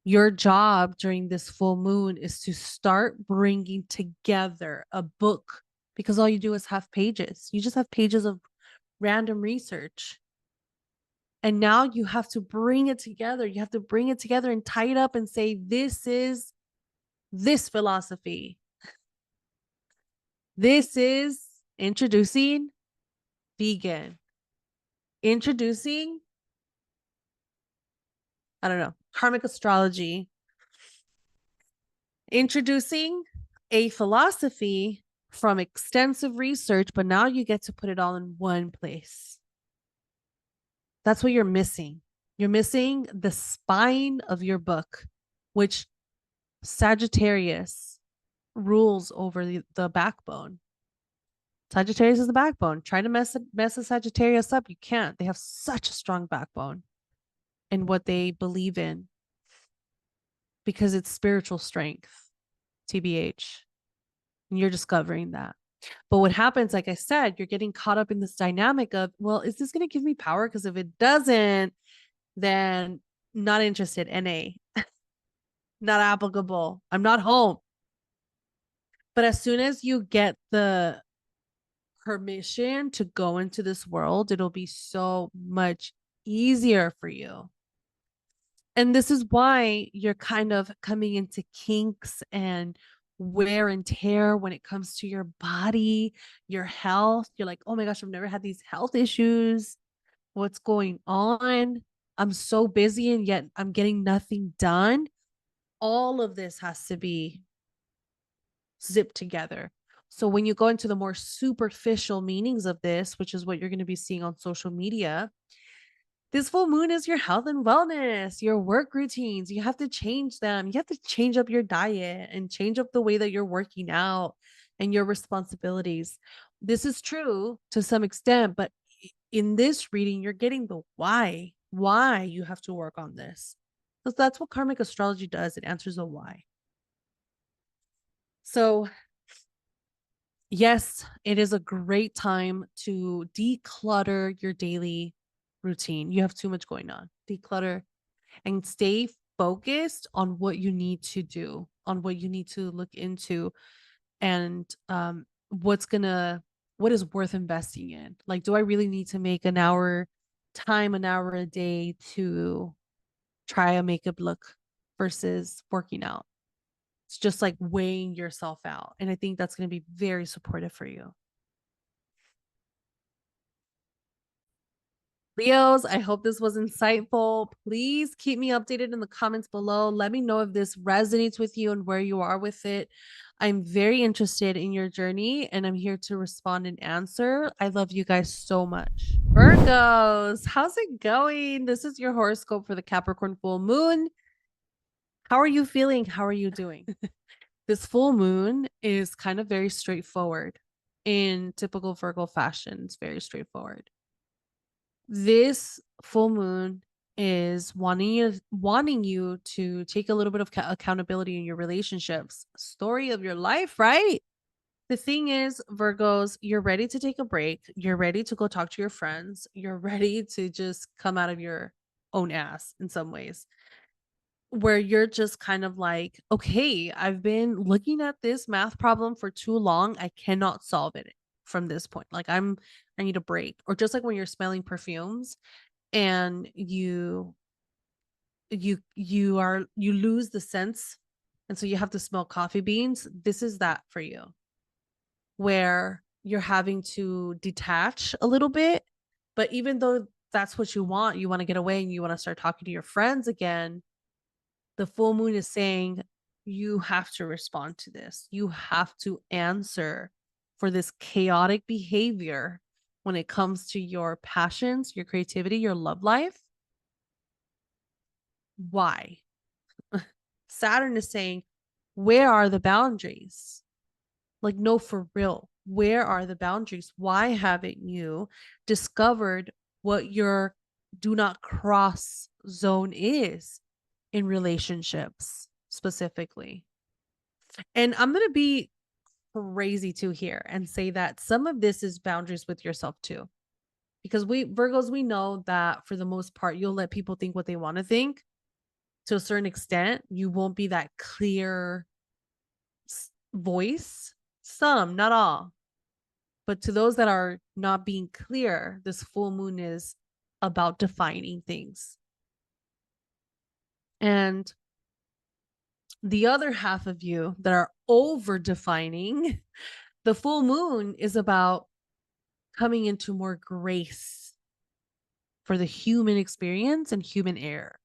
Your job during this full moon is to start bringing together a book, because all you do is have pages. You just have pages of random research. And now you have to bring it together. You have to bring it together and tie it up and say, this is this philosophy. This is introducing vegan. Introducing, I don't know, karmic astrology. Introducing a philosophy from extensive research, but now you get to put it all in one place. That's what you're missing. You're missing the spine of your book, which Sagittarius rules over the backbone. Sagittarius is the backbone. Try to mess a Sagittarius up. You can't. They have such a strong backbone in what they believe in because it's spiritual strength, TBH. And you're discovering that. But what happens, like I said, you're getting caught up in this dynamic of, well, is this going to give me power? Because if it doesn't, then not interested. NA, not applicable. I'm not home. But as soon as you get the permission to go into this world, it'll be so much easier for you. And this is why you're kind of coming into kinks and wear and tear when it comes to your body, your health. You're like, oh my gosh, I've never had these health issues. What's going on? I'm so busy and yet I'm getting nothing done. All of this has to be zipped together. So when you go into the more superficial meanings of this, which is what you're going to be seeing on social media, this full moon is your health and wellness, your work routines. You have to change them. You have to change up your diet and change up the way that you're working out and your responsibilities. This is true to some extent, but in this reading, you're getting the why you have to work on this. Because that's what karmic astrology does. It answers the why. So yes, it is a great time to declutter your daily routine. You have too much going on. Declutter and stay focused on what you need to do, on what you need to look into, and what is worth investing in. Like, do I really need to make an hour a day to try a makeup look versus working out? It's just like weighing yourself out. And I think that's going to be very supportive for you. Leos, I hope this was insightful. Please keep me updated in the comments below. Let me know if this resonates with you and where you are with it. I'm very interested in your journey and I'm here to respond and answer. I love you guys so much. Virgos, how's it going? This is your horoscope for the Capricorn full moon. How are you feeling? How are you doing? This full moon is kind of very straightforward in typical Virgo fashion. It's very straightforward. This full moon is wanting you to take a little bit of accountability in your relationships. Story of your life, right? The thing is, Virgos, you're ready to take a break. You're ready to go talk to your friends. You're ready to just come out of your own ass in some ways, where you're just kind of like, okay, I've been looking at this math problem for too long. I cannot solve it from this point. Like I need a break. Or just like when you're smelling perfumes and you lose the sense, and so you have to smell coffee beans. This is that for you, where you're having to detach a little bit, but even though that's what you want to get away and you want to start talking to your friends again, the full moon is saying you have to respond to this. You have to answer for this chaotic behavior when it comes to your passions, your creativity, your love life. Why? Saturn is saying, where are the boundaries? Like, no, for real. Where are the boundaries? Why haven't you discovered what your do not cross zone is in relationships specifically? And I'm going to be crazy too here and say that some of this is boundaries with yourself too. Because Virgos, we know that for the most part, you'll let people think what they want to think to a certain extent. You won't be that clear voice. Some, not all. But to those that are not being clear, this full moon is about defining things. And the other half of you that are over defining, the full moon is about coming into more grace for the human experience and human error.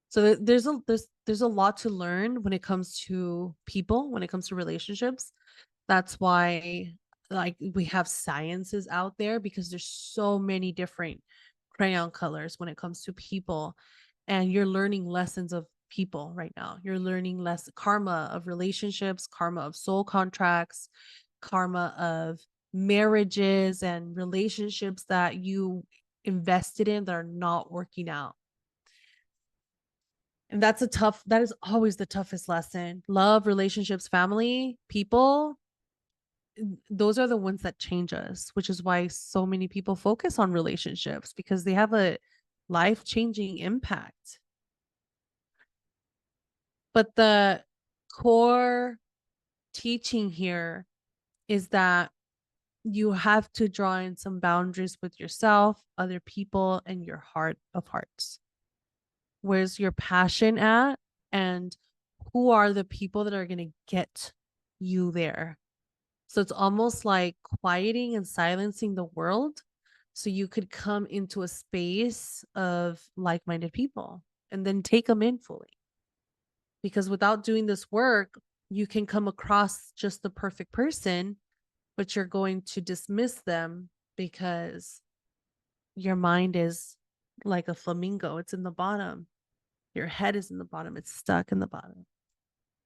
So there's a lot to learn when it comes to people, when it comes to relationships. That's why like we have sciences out there, because there's so many different crayon colors when it comes to people, and you're learning lessons of people right now. You're learning less karma of relationships, karma of soul contracts, karma of marriages and relationships that you invested in that are not working out. And that is always the toughest lesson. Love, relationships, family, people, those are the ones that change us, which is why so many people focus on relationships, because they have a life-changing impact. But the core teaching here is that you have to draw in some boundaries with yourself, other people, and your heart of hearts. Where's your passion at? And who are the people that are going to get you there? So it's almost like quieting and silencing the world so you could come into a space of like-minded people and then take them in fully. Because without doing this work, you can come across just the perfect person, but you're going to dismiss them because your mind is like a flamingo. It's in the bottom. Your head is in the bottom. It's stuck in the bottom.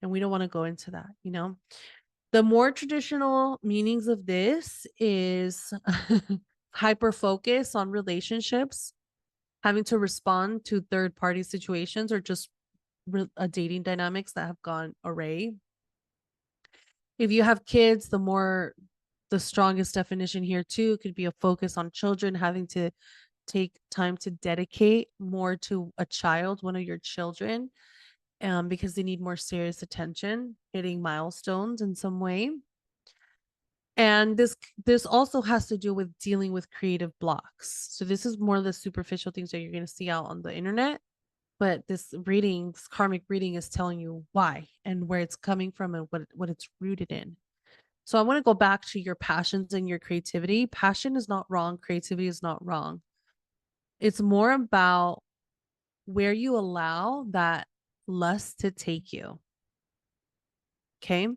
And we don't want to go into that, you know? The more traditional meanings of this is hyper focus on relationships, having to respond to third party situations, or just dating dynamics that have gone array. If you have kids, the strongest definition here too could be a focus on children, having to take time to dedicate more to a child, one of your children, because they need more serious attention, hitting milestones in some way. And this also has to do with dealing with creative blocks. So this is more of the superficial things that you're going to see out on the internet, but this karmic reading is telling you why and where it's coming from and what it's rooted in. So I want to go back to your passions and your creativity. Passion is not wrong. Creativity is not wrong. It's more about where you allow that lust to take you. Okay.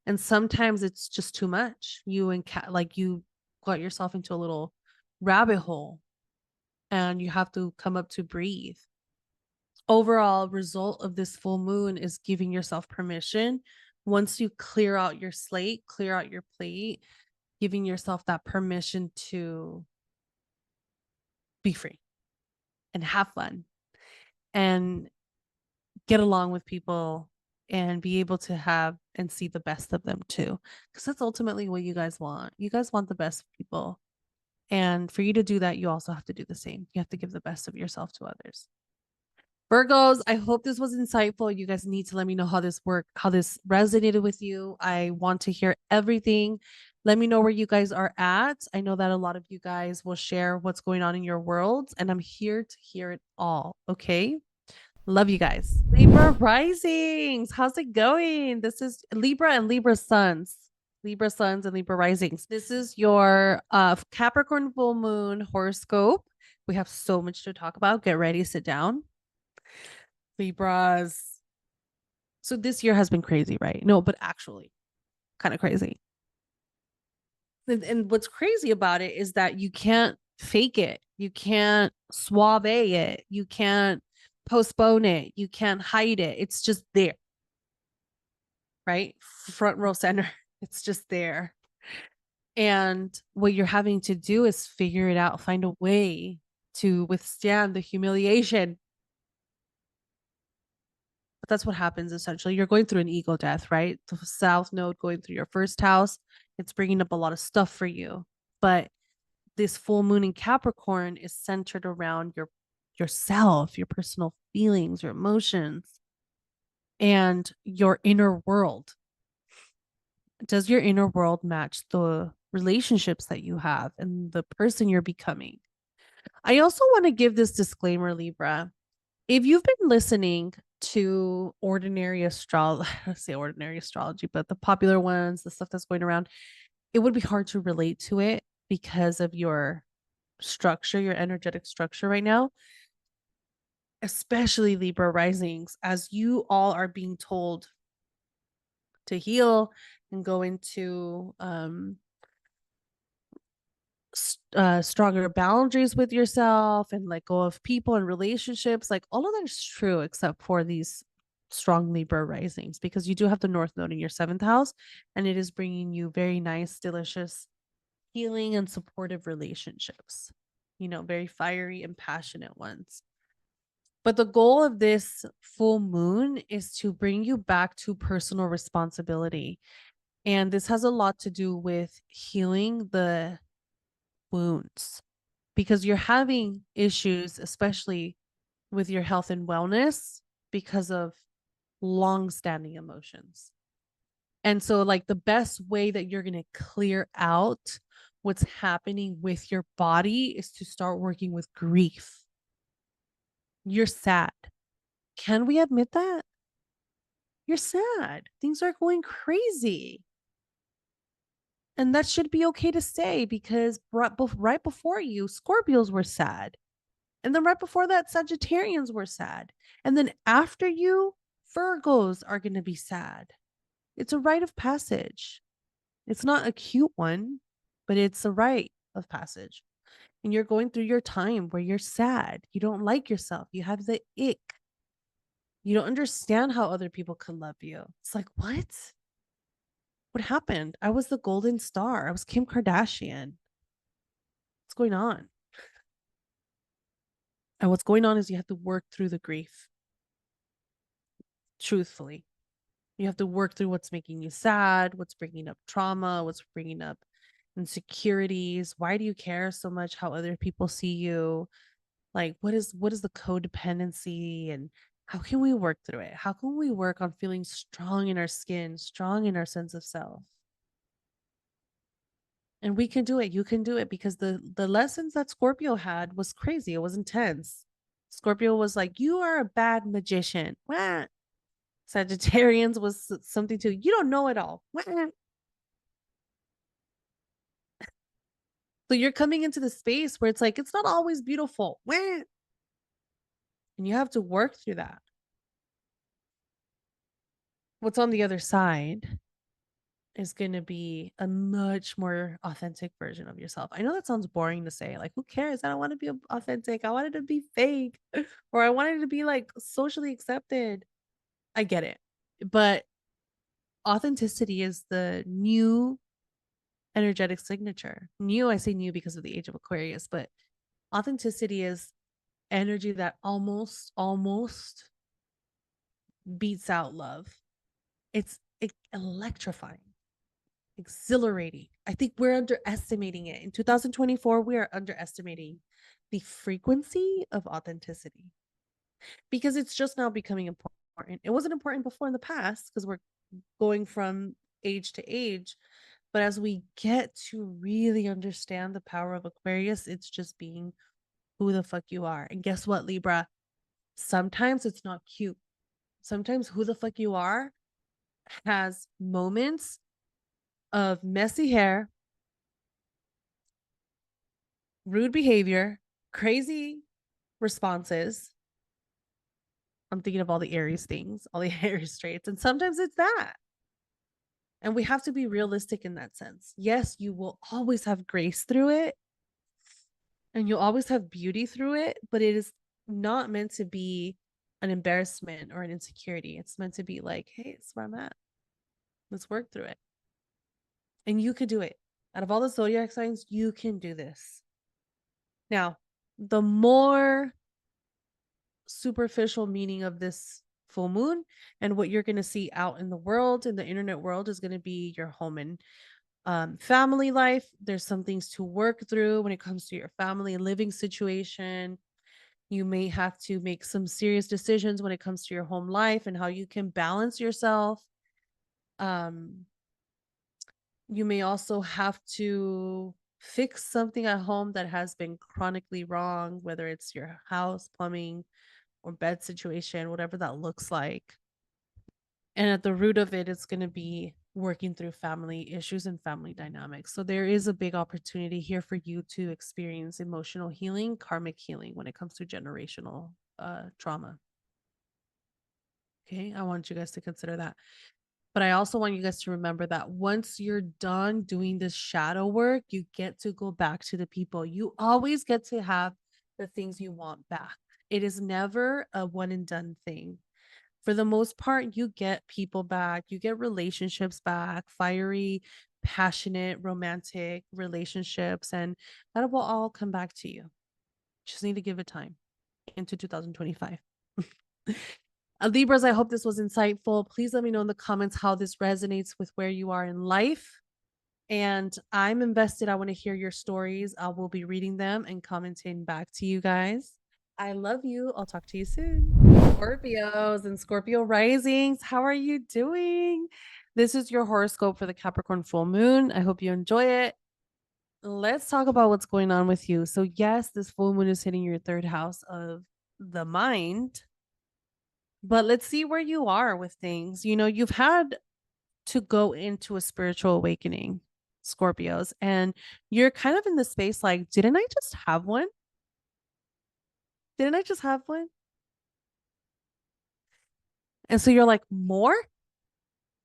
And sometimes it's just too much. You got yourself into a little rabbit hole and you have to come up to breathe. Overall result of this full moon is giving yourself permission. Once you clear out your slate, clear out your plate, giving yourself that permission to be free and have fun and get along with people and be able to have and see the best of them too. Because that's ultimately what you guys want. You guys want the best of people. And for you to do that, you also have to do the same. You have to give the best of yourself to others. Virgos, I hope this was insightful. You guys need to let me know how this resonated with you. I want to hear everything. Let me know where you guys are at. I know that a lot of you guys will share what's going on in your worlds, and I'm here to hear it all. Okay. Love you guys. Libra risings. How's it going? This is Libra and Libra suns. Libra suns and Libra risings. This is your Capricorn full moon horoscope. We have so much to talk about. Get ready, sit down. Libras. So this year has been crazy, right? No, but actually kind of crazy. And what's crazy about it is that you can't fake it. You can't suave it. You can't postpone it. You can't hide it. It's just there. Right? Front row center. It's just there. And what you're having to do is figure it out, find a way to withstand the humiliation. But that's what happens essentially. You're going through an ego death, right? The South Node going through your first house. It's bringing up a lot of stuff for you. But this full moon in Capricorn is centered around yourself, your personal feelings, your emotions, and your inner world. Does your inner world match the relationships that you have and the person you're becoming? I also want to give this disclaimer, Libra. If you've been listening to ordinary astrology, I say ordinary astrology, but the popular ones, the stuff that's going around, it would be hard to relate to it because of your structure, your energetic structure right now, especially Libra risings, as you all are being told to heal and go into stronger boundaries with yourself and let go of people and relationships. Like all of that is true except for these strong Libra risings, because you do have the North Node in your 7th house, and it is bringing you very nice, delicious, healing and supportive relationships, you know, very fiery and passionate ones. But the goal of this full moon is to bring you back to personal responsibility. And this has a lot to do with healing the wounds, because you're having issues, especially with your health and wellness, because of long-standing emotions. And so, like, the best way that you're going to clear out what's happening with your body is to start working with grief. You're sad. Can we admit that? You're sad. Things are going crazy. And that should be okay to say, because right before you, Scorpios were sad. And then right before that, Sagittarians were sad. And then after you, Virgos are going to be sad. It's a rite of passage. It's not a cute one, but it's a rite of passage. And you're going through your time where you're sad. You don't like yourself. You have the ick. You don't understand how other people could love you. It's like, what? What happened? I was the golden star. I was Kim Kardashian. What's going on? And what's going on is you have to work through the grief. Truthfully, you have to work through what's making you sad, what's bringing up trauma, what's bringing up insecurities. Why do you care so much how other people see you? Like, what is the codependency, and how can we work through it? How can we work on feeling strong in our skin, strong in our sense of self? And we can do it. You can do it, because the lessons that Scorpio had was crazy. It was intense. Scorpio was like, you are a bad magician. Wah. Sagittarians was something to, you don't know it all. Wah. So you're coming into the space where it's like, it's not always beautiful. Wah. And you have to work through that. What's on the other side is going to be a much more authentic version of yourself. I know that sounds boring to say. Like, who cares? I don't want to be authentic. I wanted to be fake, or I wanted to be like socially accepted. I get it. But authenticity is the new energetic signature. New, I say new because of the age of Aquarius, but authenticity is energy that almost beats out love. It's electrifying, exhilarating. I think we're underestimating it. In 2024, we are underestimating the frequency of authenticity, because it's just now becoming important. It wasn't important before in the past because we're going from age to age. But as we get to really understand the power of Aquarius, it's just being who the fuck you are. And guess what, Libra? Sometimes it's not cute. Sometimes who the fuck you are has moments of messy hair, rude behavior, crazy responses. I'm thinking of all the Aries things, all the Aries traits. And sometimes it's that. And we have to be realistic in that sense. Yes, you will always have grace through it, and you'll always have beauty through it, but it is not meant to be an embarrassment or an insecurity. It's meant to be like, hey, it's where I'm at. Let's work through it. And you could do it. Out of all the zodiac signs, you can do this. Now, the more superficial meaning of this full moon and what you're going to see out in the world, in the internet world, is going to be your home and family life. There's some things to work through when it comes to your family living situation. You may have to make some serious decisions when it comes to your home life and how you can balance yourself. You may also have to fix something at home that has been chronically wrong, whether it's your house, plumbing, or bed situation, whatever that looks like. And at the root of it, it's going to be working through family issues and family dynamics. So there is a big opportunity here for you to experience emotional healing, karmic healing when it comes to generational trauma. Okay, I want you guys to consider that. But I also want you guys to remember that once you're done doing this shadow work, you get to go back to the people. You always get to have the things you want back. It is never a one and done thing. For the most part, you get people back, you get relationships back, fiery, passionate, romantic relationships, and that will all come back to you. Just need to give it time into 2025. Libras, I hope this was insightful. Please let me know in the comments how this resonates with where you are in life. And I'm invested. I want to hear your stories. I will be reading them and commenting back to you guys. I love you. I'll talk to you soon. Scorpios and Scorpio risings, how are you doing? This is your horoscope for the Capricorn full moon. I hope you enjoy it. Let's talk about what's going on with you. So yes, this full moon is hitting your third house of the mind. But let's see where you are with things. You know, you've had to go into a spiritual awakening, Scorpios, and you're kind of in the space like, didn't I just have one? Didn't I just have one? And so you're like, more?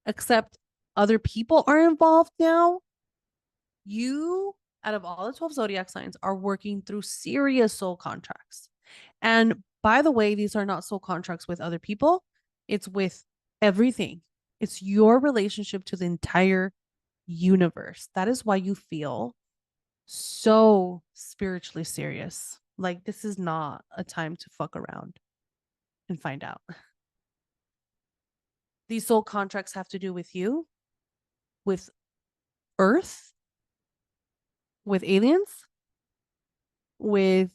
Except other people are involved now. You, out of all the 12 zodiac signs, are working through serious soul contracts. And by the way, these are not soul contracts with other people, it's with everything. It's your relationship to the entire universe. That is why you feel so spiritually serious. Like, this is not a time to fuck around and find out. These soul contracts have to do with you, with Earth, with aliens, with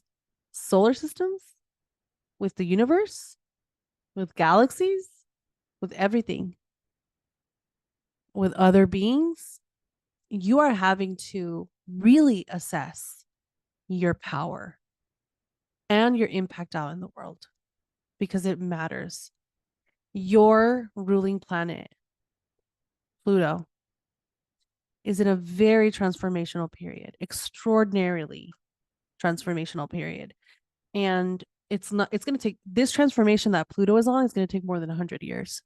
solar systems, with the universe, with galaxies, with everything, with other beings. You are having to really assess your power and your impact out in the world because it matters. Your ruling planet, Pluto, is in a very transformational period, extraordinarily transformational period. And it's going to take this transformation that Pluto is on is going to take more than 100 years.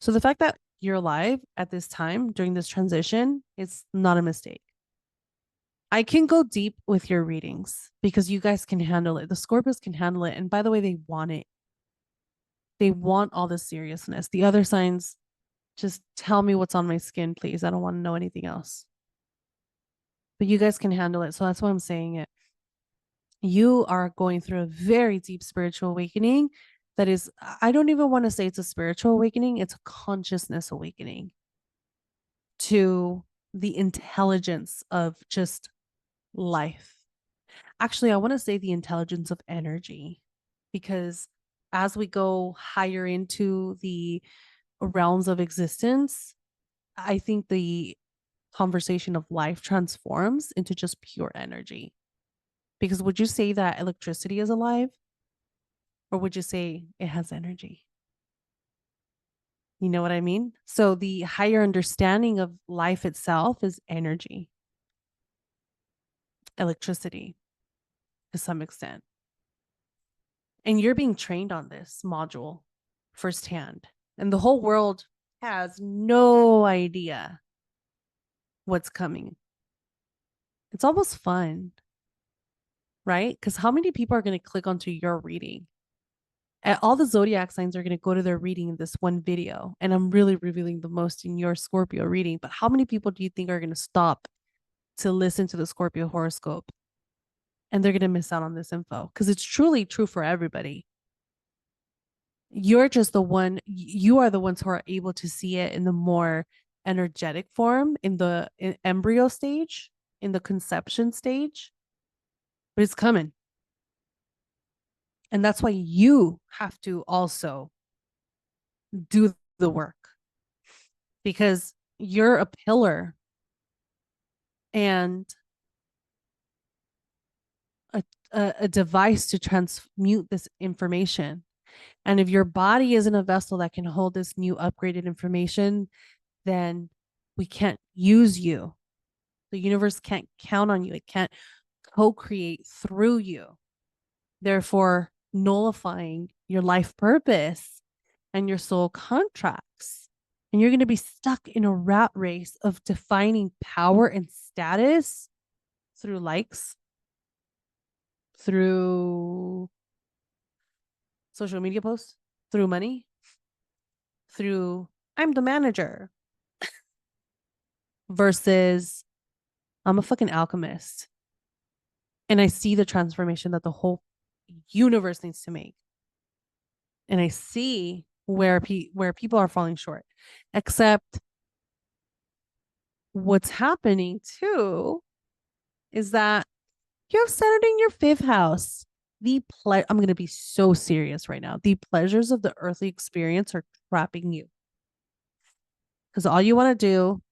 So the fact that you're alive at this time during this transition is not a mistake. I can go deep with your readings because you guys can handle it. The Scorpios can handle it. And by the way, they want it. They want all the seriousness. The other signs, just tell me what's on my skin, please. I don't want to know anything else. But you guys can handle it. So that's why I'm saying it. You are going through a very deep spiritual awakening that is, I don't even want to say it's a spiritual awakening. It's a consciousness awakening to the intelligence of just life. Actually, I want to say the intelligence of energy, because as we go higher into the realms of existence, I think the conversation of life transforms into just pure energy. Because would you say that electricity is alive? Or would you say it has energy? You know what I mean? So the higher understanding of life itself is energy, electricity to some extent. And you're being trained on this module firsthand. And the whole world has no idea what's coming. It's almost fun, right? Because how many people are going to click onto your reading? All the zodiac signs are going to go to their reading in this one video. And I'm really revealing the most in your Scorpio reading. But how many people do you think are going to stop to listen to the Scorpio horoscope? And they're going to miss out on this info because it's truly true for everybody. You're just the one, you are the ones who are able to see it in the more energetic form, in the embryo stage, in the conception stage. But it's coming. And that's why you have to also do the work, because you're a pillar and a device to transmute this information. And if your body isn't a vessel that can hold this new upgraded information, then we can't use you. The universe can't count on you. It can't co-create through you, therefore nullifying your life purpose and your soul contracts. And you're going to be stuck in a rat race of defining power and status through likes, through social media posts, through money, through I'm the manager, versus I'm a fucking alchemist. And I see the transformation that the whole universe needs to make. And I see where people are falling short. Except what's happening too is that you have Saturn in your 5th house. I'm going to be so serious right now. The pleasures of the earthly experience are trapping you. Because all you want to do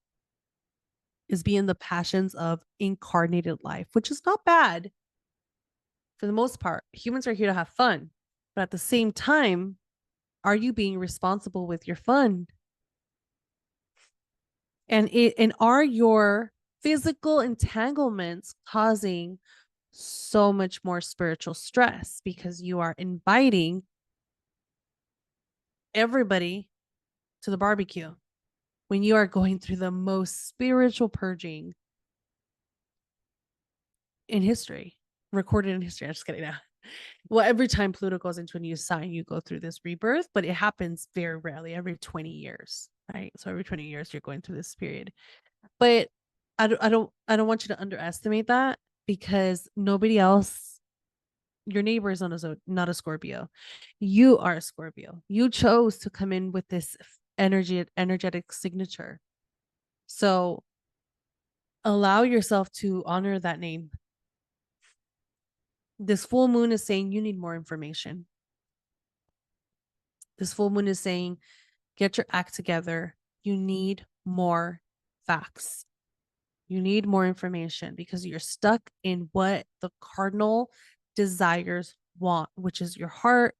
is be in the passions of incarnated life, which is not bad. For the most part, humans are here to have fun. But at the same time, are you being responsible with your fun? And are your physical entanglements causing so much more spiritual stress because you are inviting everybody to the barbecue when you are going through the most spiritual purging in history, recorded in history? I'm just kidding now. Well, every time Pluto goes into a new sign, you go through this rebirth, but it happens very rarely, every 20 years, right? So every 20 years, you're going through this period. But I don't want you to underestimate that, because nobody else, your neighbor is not a Scorpio. You are a Scorpio. You chose to come in with this energetic signature. So allow yourself to honor that name. This full moon is saying you need more information. This full moon is saying, get your act together. You need more facts. You need more information, because you're stuck in what the cardinal desires want, which is your heart,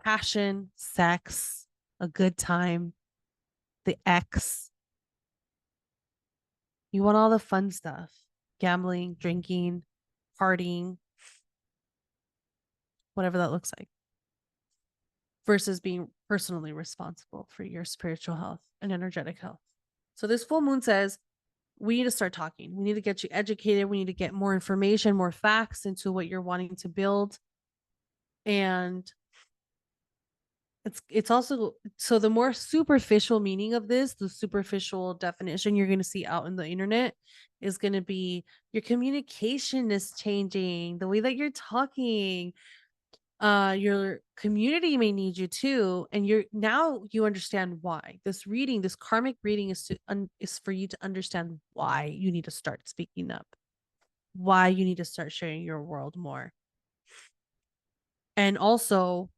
passion, sex, a good time, the ex. You want all the fun stuff, gambling, drinking, partying, whatever that looks like, versus being personally responsible for your spiritual health and energetic health. So this full moon says, we need to start talking. We need to get you educated. We need to get more information, more facts into what you're wanting to build. And it's also, so the more superficial meaning of this, the superficial definition you're going to see out in the internet is going to be your communication is changing, the way that you're talking. Your community may need you too, and you understand why. This karmic reading is for you to understand why you need to start speaking up, why you need to start sharing your world more. And also,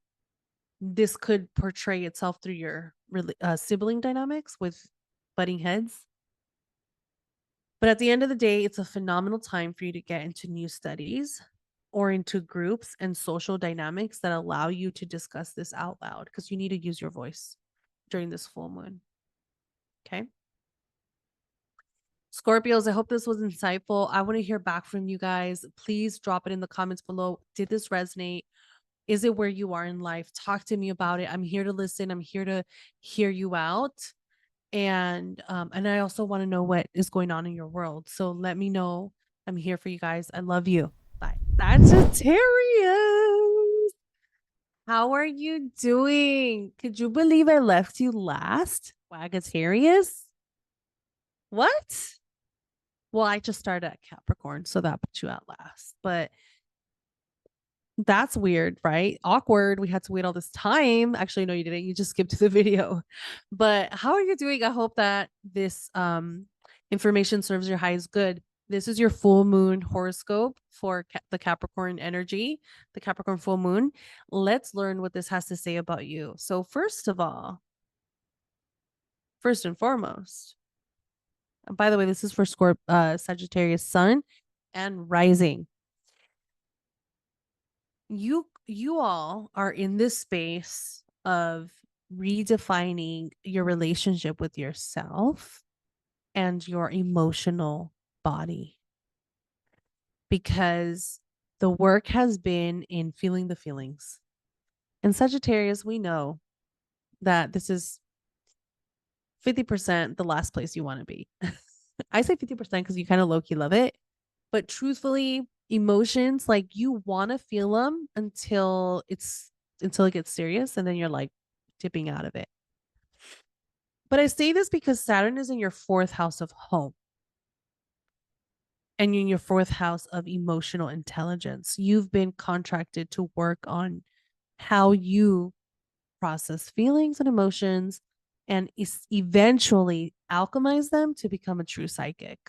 this could portray itself through your sibling dynamics with butting heads. But at the end of the day, it's a phenomenal time for you to get into new studies or into groups and social dynamics that allow you to discuss this out loud, because you need to use your voice during this full moon. Okay. Scorpios, I hope this was insightful. I want to hear back from you guys. Please drop it in the comments below. Did this resonate? Is it where you are in life? Talk to me about it. I'm here to listen. I'm here to hear you out. And I also want to know what is going on in your world. So let me know. I'm here for you guys. I love you. Bye. Sagittarius. How are you doing? Could you believe I left you last? Sagittarius? What? Well, I just started at Capricorn, so that put you at last. But that's weird, right? Awkward. We had to wait all this time. Actually, no, you didn't. You just skipped the video. But how are you doing? I hope that this information serves your highest good. This is your full moon horoscope for the Capricorn energy, the Capricorn full moon. Let's learn what this has to say about you. So first of all, first and foremost, and by the way, this is for Sagittarius sun and rising. you all are in this space of redefining your relationship with yourself and your emotional body, because the work has been in feeling the feelings. And Sagittarius, we know that this is 50% the last place you want to be. I say 50% because you kind of low-key love it. But truthfully, emotions, like, you want to feel them until it gets serious, and then you're like tipping out of it. But I say this because Saturn is in your 4th house of home, and in your 4th house of emotional intelligence. You've been contracted to work on how you process feelings and emotions and eventually alchemize them to become a true psychic.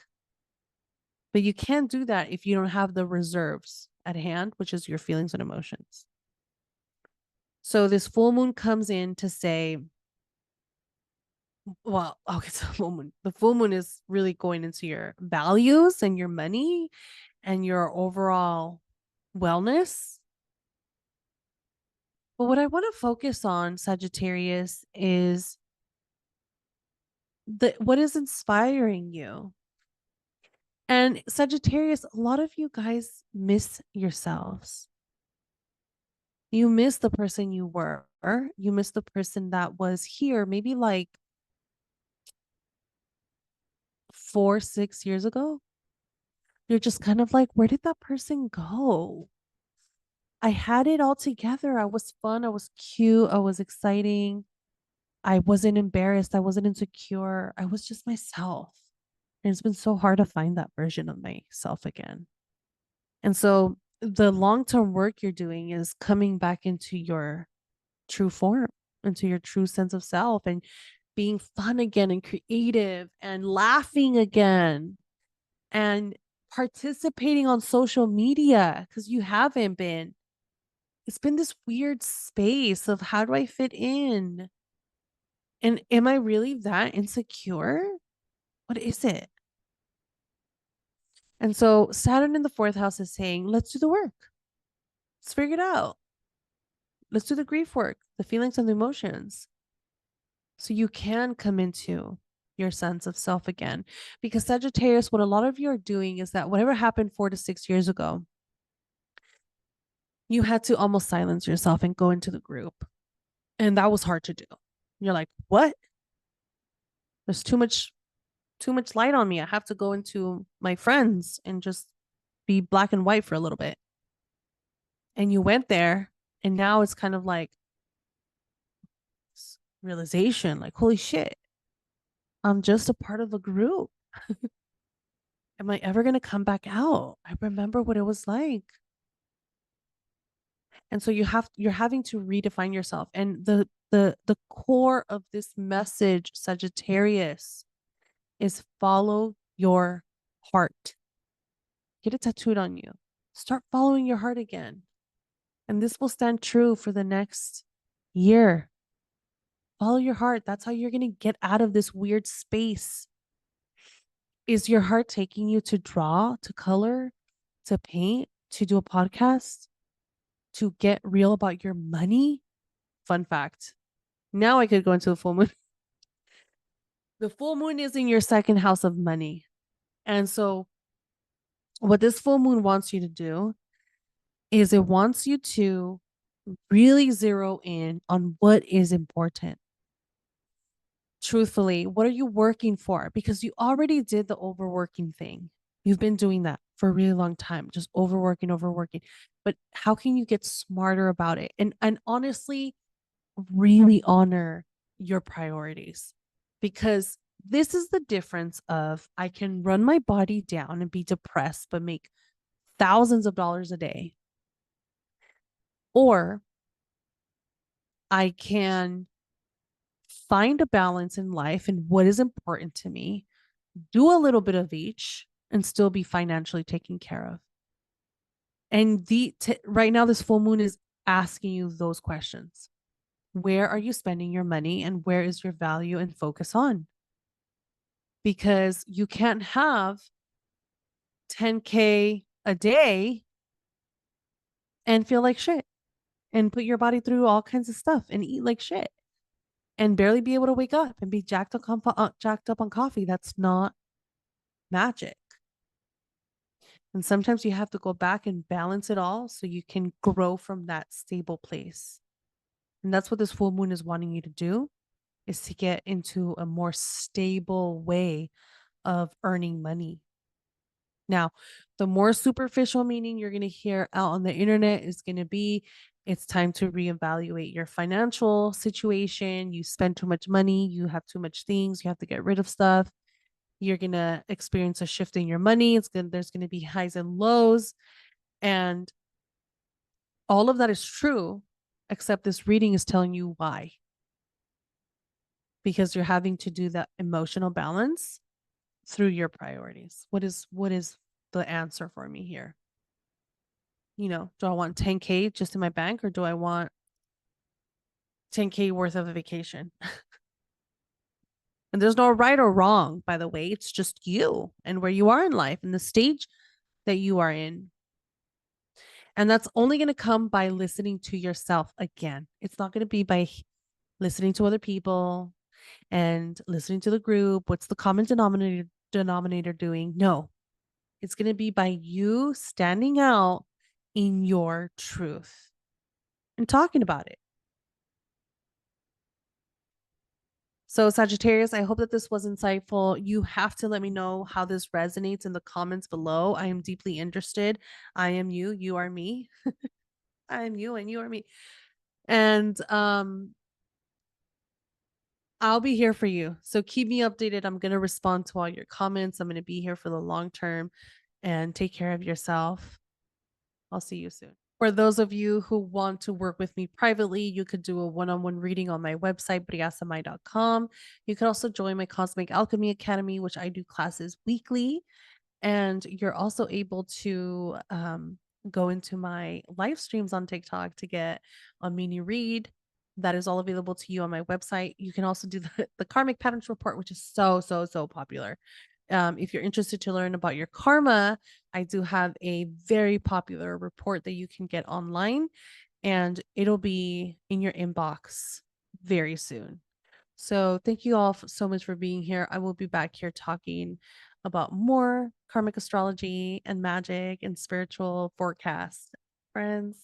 But you can't do that if you don't have the reserves at hand, which is your feelings and emotions. So this full moon comes in to say, well, okay, it's a full moon. The full moon is really going into your values and your money and your overall wellness. But what I want to focus on, Sagittarius, is what is inspiring you. And Sagittarius, a lot of you guys miss yourselves. You miss the person you were. You miss the person that was here maybe like 4-6 years ago. You're just kind of like, where did that person go? I had it all together. I was fun. I was cute. I was exciting. I wasn't embarrassed. I wasn't insecure. I was just myself. And it's been so hard to find that version of myself again. And so the long-term work you're doing is coming back into your true form, into your true sense of self, and being fun again and creative and laughing again and participating on social media, because you haven't been. It's been this weird space of, how do I fit in? And am I really that insecure? What is it? And so Saturn in the 4th house is saying, let's do the work. Let's figure it out. Let's do the grief work, the feelings and the emotions, so you can come into your sense of self again. Because Sagittarius, what a lot of you are doing is that whatever happened 4 to 6 years ago, you had to almost silence yourself and go into the group. And that was hard to do. You're like, what? There's too much light on me. I have to go into my friends and just be black and white for a little bit. And you went there, and now it's kind of like realization, like, holy shit, I'm just a part of a group. Am I ever going to come back out? I remember what it was like. And so you're having to redefine yourself. And the core of this message, Sagittarius, is follow your heart. Get it tattooed on you. Start following your heart again. And this will stand true for the next year. Follow your heart. That's how you're going to get out of this weird space. Is your heart taking you to draw, to color, to paint, to do a podcast, to get real about your money? Fun fact. Now I could go into the full moon. The full moon is in your 2nd house of money. And so what this full moon wants you to do is it wants you to really zero in on what is important. Truthfully, what are you working for? Because you already did the overworking thing. You've been doing that for a really long time, just overworking. But how can you get smarter about it? And honestly, really honor your priorities, because this is the difference of, I can run my body down and be depressed, but make thousands of dollars a day. Or I can find a balance in life and what is important to me, do a little bit of each, and still be financially taken care of. And right now, this full moon is asking you those questions. Where are you spending your money, and where is your value and focus on? Because you can't have $10K a day and feel like shit and put your body through all kinds of stuff and eat like shit and barely be able to wake up and be jacked up on coffee. That's not magic. And sometimes you have to go back and balance it all so you can grow from that stable place. And that's what this full moon is wanting you to do, is to get into a more stable way of earning money. Now, the more superficial meaning you're going to hear out on the internet is going to be, it's time to reevaluate your financial situation. You spend too much money, you have too much things, you have to get rid of stuff. You're going to experience a shift in your money. There's going to be highs and lows. And all of that is true, except this reading is telling you why. Because you're having to do that emotional balance through your priorities. What is the answer for me here? You know, do I want 10K just in my bank, or do I want 10K worth of a vacation? And there's no right or wrong, by the way. It's just you and where you are in life and the stage that you are in. And that's only going to come by listening to yourself again. It's not going to be by listening to other people and listening to the group. What's the common denominator doing? No, it's going to be by you standing out in your truth and talking about it. So Sagittarius, I hope that this was insightful. You have to let me know how this resonates in the comments below. I am deeply interested. I am you, you are me. I am you and you are me. And I'll be here for you. So keep me updated. I'm going to respond to all your comments. I'm going to be here for the long term, and take care of yourself. I'll see you soon. For those of you who want to work with me privately, you could do a one-on-one reading on my website, briasamai.com. You could also join my Cosmic Alchemy Academy, which I do classes weekly. And you're also able to go into my live streams on TikTok to get a mini read. That is all available to you on my website. You can also do the Karmic Patterns Report, which is so popular. If you're interested to learn about your karma, I do have a very popular report that you can get online, and it'll be in your inbox very soon. So thank you all so much for being here. I will be back here talking about more karmic astrology and magic and spiritual forecasts. Friends.